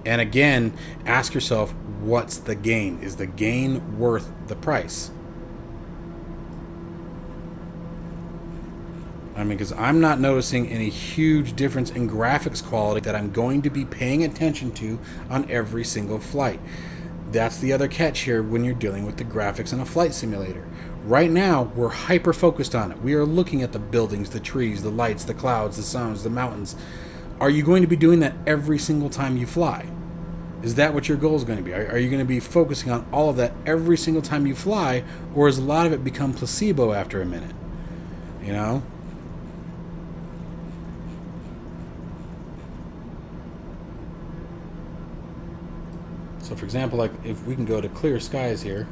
Speaker 1: And again, ask yourself, what's the gain? Is the gain worth the price? I mean, because I'm not noticing any huge difference in graphics quality that I'm going to be paying attention to on every single flight. That's the other catch here when you're dealing with the graphics in a flight simulator. Right now, we're hyper-focused on it. We are looking at the buildings, the trees, the lights, the clouds, the sounds, the mountains. Are you going to be doing that every single time you fly? Is that what your goal is going to be? Are you going to be focusing on all of that every single time you fly, or has a lot of it become placebo after a minute? You know? So for example, like if we can go to clear skies here,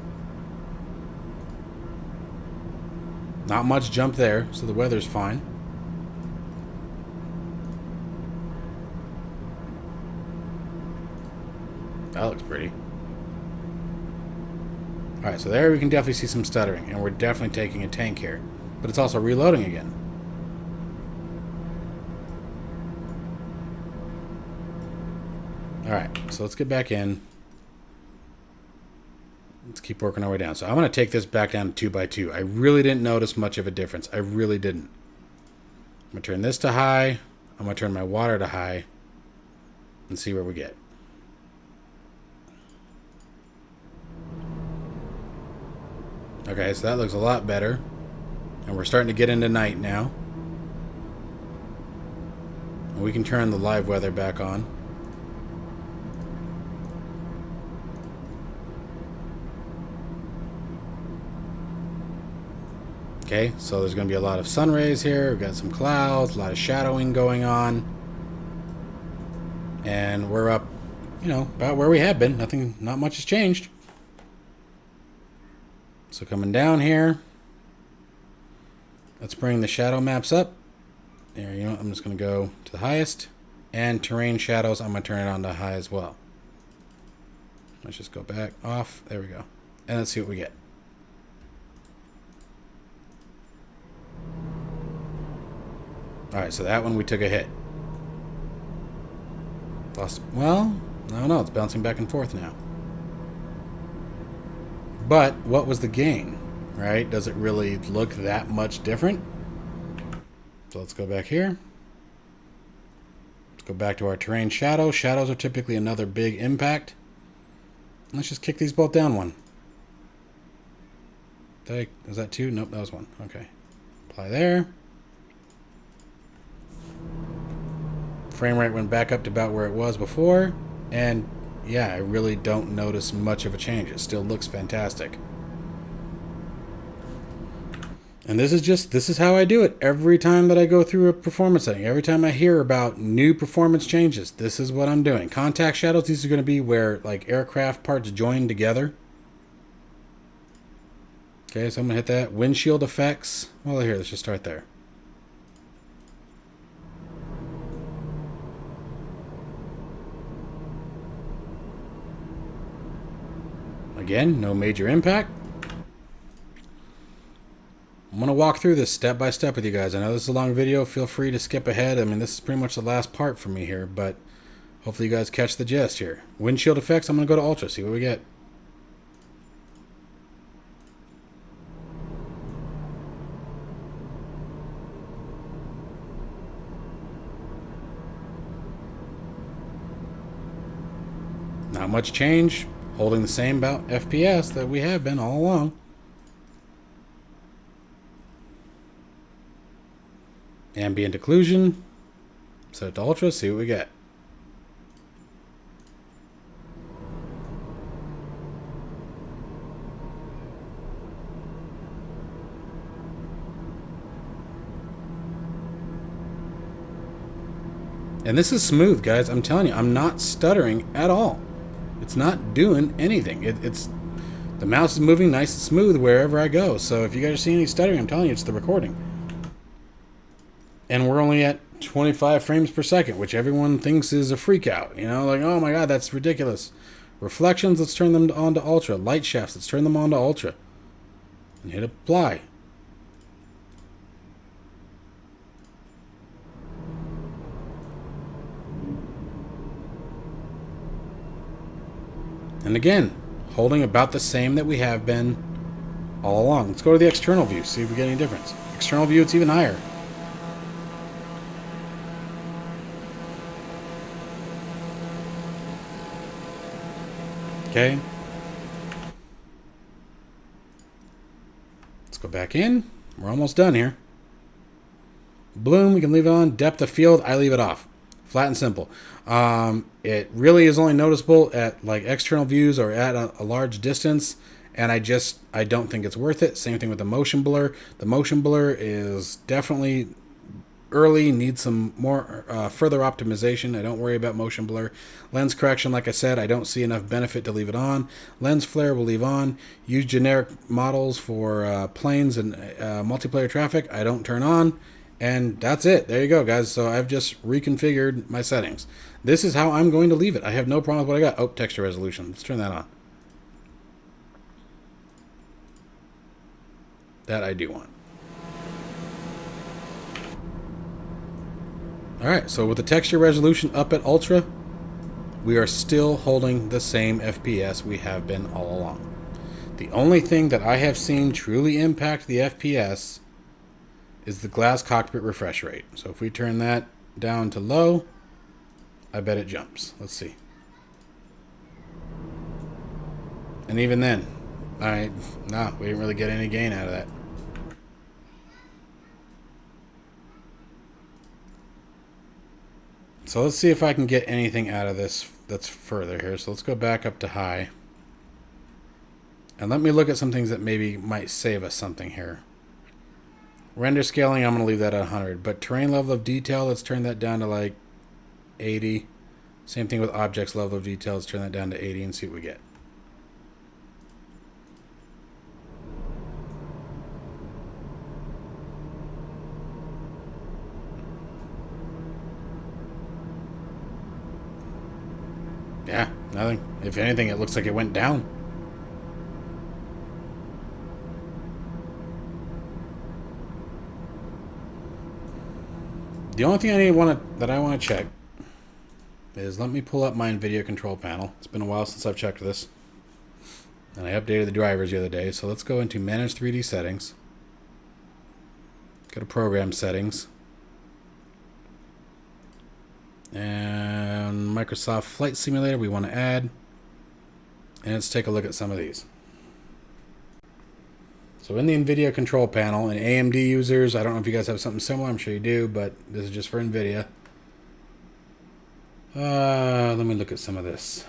Speaker 1: not much jump there, so the weather's fine. That looks pretty. Alright, so there we can definitely see some stuttering, and we're definitely taking a tank here. But it's also reloading again. Alright, so let's get back in. Let's keep working our way down. So I'm going to take this back down to 2x2. I really didn't notice much of a difference. I really didn't. I'm going to turn this to high. I'm going to turn my water to high. And see where we get. Okay, so that looks a lot better. And we're starting to get into night now. And we can turn the live weather back on. Okay, so there's going to be a lot of sun rays here. We've got some clouds, a lot of shadowing going on. And we're up, you know, about where we have been. Not much has changed. So coming down here, let's bring the shadow maps up. There, you know, I'm just going to go to the highest. And terrain shadows, I'm going to turn it on to high as well. Let's just go back off. There we go. And let's see what we get. Alright, so that one we took a hit. Well, I don't know. It's bouncing back and forth now. But what was the gain, right? Does it really look that much different? So let's go back here. Let's go back to our terrain shadow. Shadows are typically another big impact. Let's just kick these both down one. Was that two? Nope, that was one. Okay. Apply there. Frame rate went back up to about where it was before. And yeah, I really don't notice much of a change. It still looks fantastic. And this is how I do it every time that I go through a performance setting. Every time I hear about new performance changes, this is what I'm doing. Contact shadows, these are going to be where like aircraft parts join together. Okay, so I'm going to hit that. Windshield effects. Well, here, let's just start there. Again, no major impact. I'm going to walk through this step by step with you guys. I know this is a long video. Feel free to skip ahead. I mean, this is pretty much the last part for me here, but hopefully you guys catch the gist here. Windshield effects, I'm going to go to Ultra, see what we get. Not much change. Holding the same about FPS that we have been all along. Ambient occlusion. Set it to Ultra, see what we get. And this is smooth, guys. I'm telling you, I'm not stuttering at all. It's not doing anything. It's the mouse is moving nice and smooth wherever I go. So if you guys are seeing any stuttering, I'm telling you, it's the recording. And we're only at 25 frames per second, which everyone thinks is a freak out. You know, like, oh my god, that's ridiculous. Reflections, let's turn them on to ultra. Light shafts, let's turn them on to ultra. And hit apply. And again, holding about the same that we have been all along. Let's go to the external view, see if we get any difference. External view, it's even higher. Okay. Let's go back in. We're almost done here. Bloom, we can leave it on. Depth of field, I leave it off. Flat and simple. It really is only noticeable at like external views or at a large distance, and I don't think it's worth it. Same thing with the motion blur. The motion blur is definitely early, needs some more further optimization. I don't worry about motion blur. Lens correction, like I said, I don't see enough benefit to leave it on. Lens flare we'll leave on. Use generic models for planes and multiplayer traffic. I don't turn on. And that's it. There you go, guys. So I've just reconfigured my settings. This is how I'm going to leave it. I have no problem with what I got. Oh, texture resolution. Let's turn that on. That I do want. Alright, so with the texture resolution up at ultra, we are still holding the same FPS we have been all along. The only thing that I have seen truly impact the FPS is the glass cockpit refresh rate. So if we turn that down to low, I bet it jumps. Let's see. And even then, no, we didn't really get any gain out of that. So let's see if I can get anything out of this that's further here. So let's go back up to high. And let me look at some things that maybe might save us something here. Render scaling, I'm going to leave that at 100. But terrain level of detail, let's turn that down to like 80. Same thing with objects level of detail. Let's turn that down to 80 and see what we get. Yeah, nothing. If anything, it looks like it went down. The only thing that I want to check is, let me pull up my Nvidia control panel. It's been a while since I've checked this. And I updated the drivers the other day. So let's go into Manage 3D Settings. Go to Program Settings. And Microsoft Flight Simulator we want to add. And let's take a look at some of these. So in the Nvidia control panel, and AMD users, I don't know if you guys have something similar, I'm sure you do, but this is just for Nvidia. Let me look at some of this.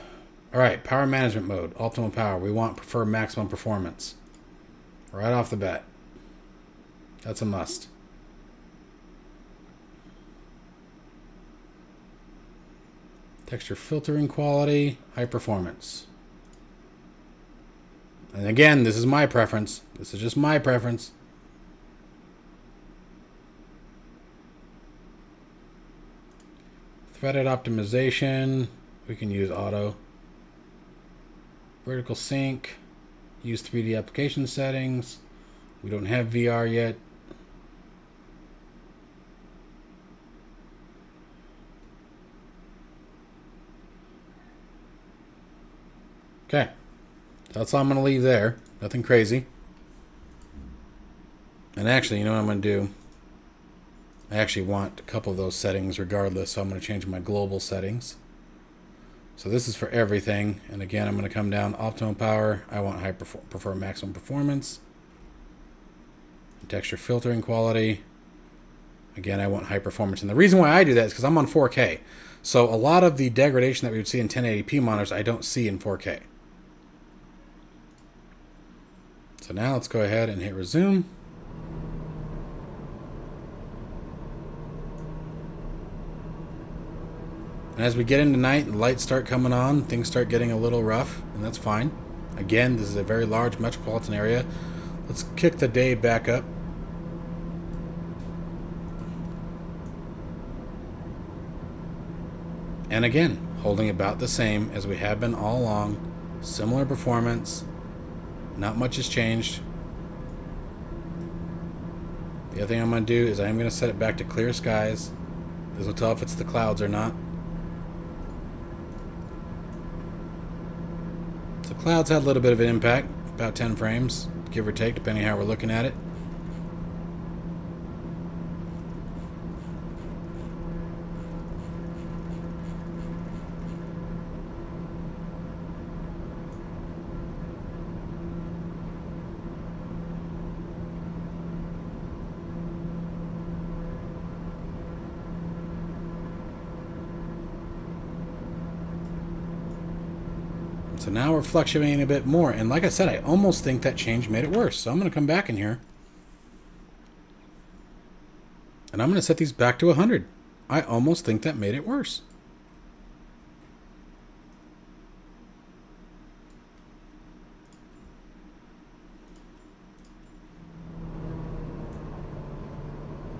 Speaker 1: Alright, power management mode, optimal power. We prefer maximum performance. Right off the bat. That's a must. Texture filtering quality, high performance. And again, this is my preference. This is just my preference. Threaded optimization. We can use auto. Vertical sync. Use 3D application settings. We don't have VR yet. Okay. That's all I'm going to leave there. Nothing crazy. And actually, you know what I'm going to do? I actually want a couple of those settings regardless, so I'm going to change my global settings. So this is for everything. And again, I'm going to come down optimal power. I want prefer maximum performance. Texture filtering quality. Again, I want high performance. And the reason why I do that is because I'm on 4K. So a lot of the degradation that we would see in 1080p monitors, I don't see in 4K. So now let's go ahead and hit resume. And as we get into night, the lights start coming on, things start getting a little rough, and that's fine. Again, this is a very large metropolitan area. Let's kick the day back up. And again, holding about the same as we have been all along. Similar performance. Not much has changed. The other thing I'm going to do is I'm going to set it back to clear skies. This will tell if it's the clouds or not. So clouds had a little bit of an impact. About 10 frames, give or take, depending on how we're looking at it. So now we're fluctuating a bit more. And like I said, I almost think that change made it worse. So I'm going to come back in here. And I'm going to set these back to 100. I almost think that made it worse.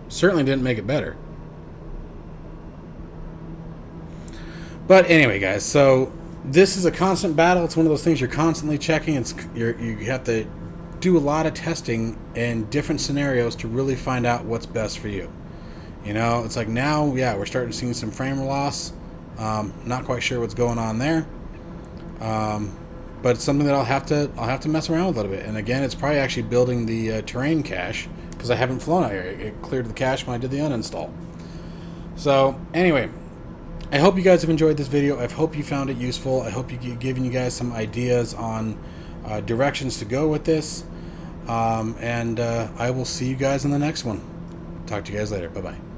Speaker 1: Certainly didn't make it better. But anyway, guys, so this is a constant battle. It's one of those things you're constantly checking. You have to do a lot of testing in different scenarios to really find out what's best for you. You know, it's like now, yeah, we're starting to see some frame loss. Not quite sure what's going on there, but it's something that I'll have to mess around with a little bit. And again, it's probably actually building the terrain cache because I haven't flown out here. It cleared the cache when I did the uninstall. So anyway, I hope you guys have enjoyed this video. I hope you found it useful. I hope giving you guys some ideas on directions to go with this. And I will see you guys in the next one. Talk to you guys later. Bye-bye.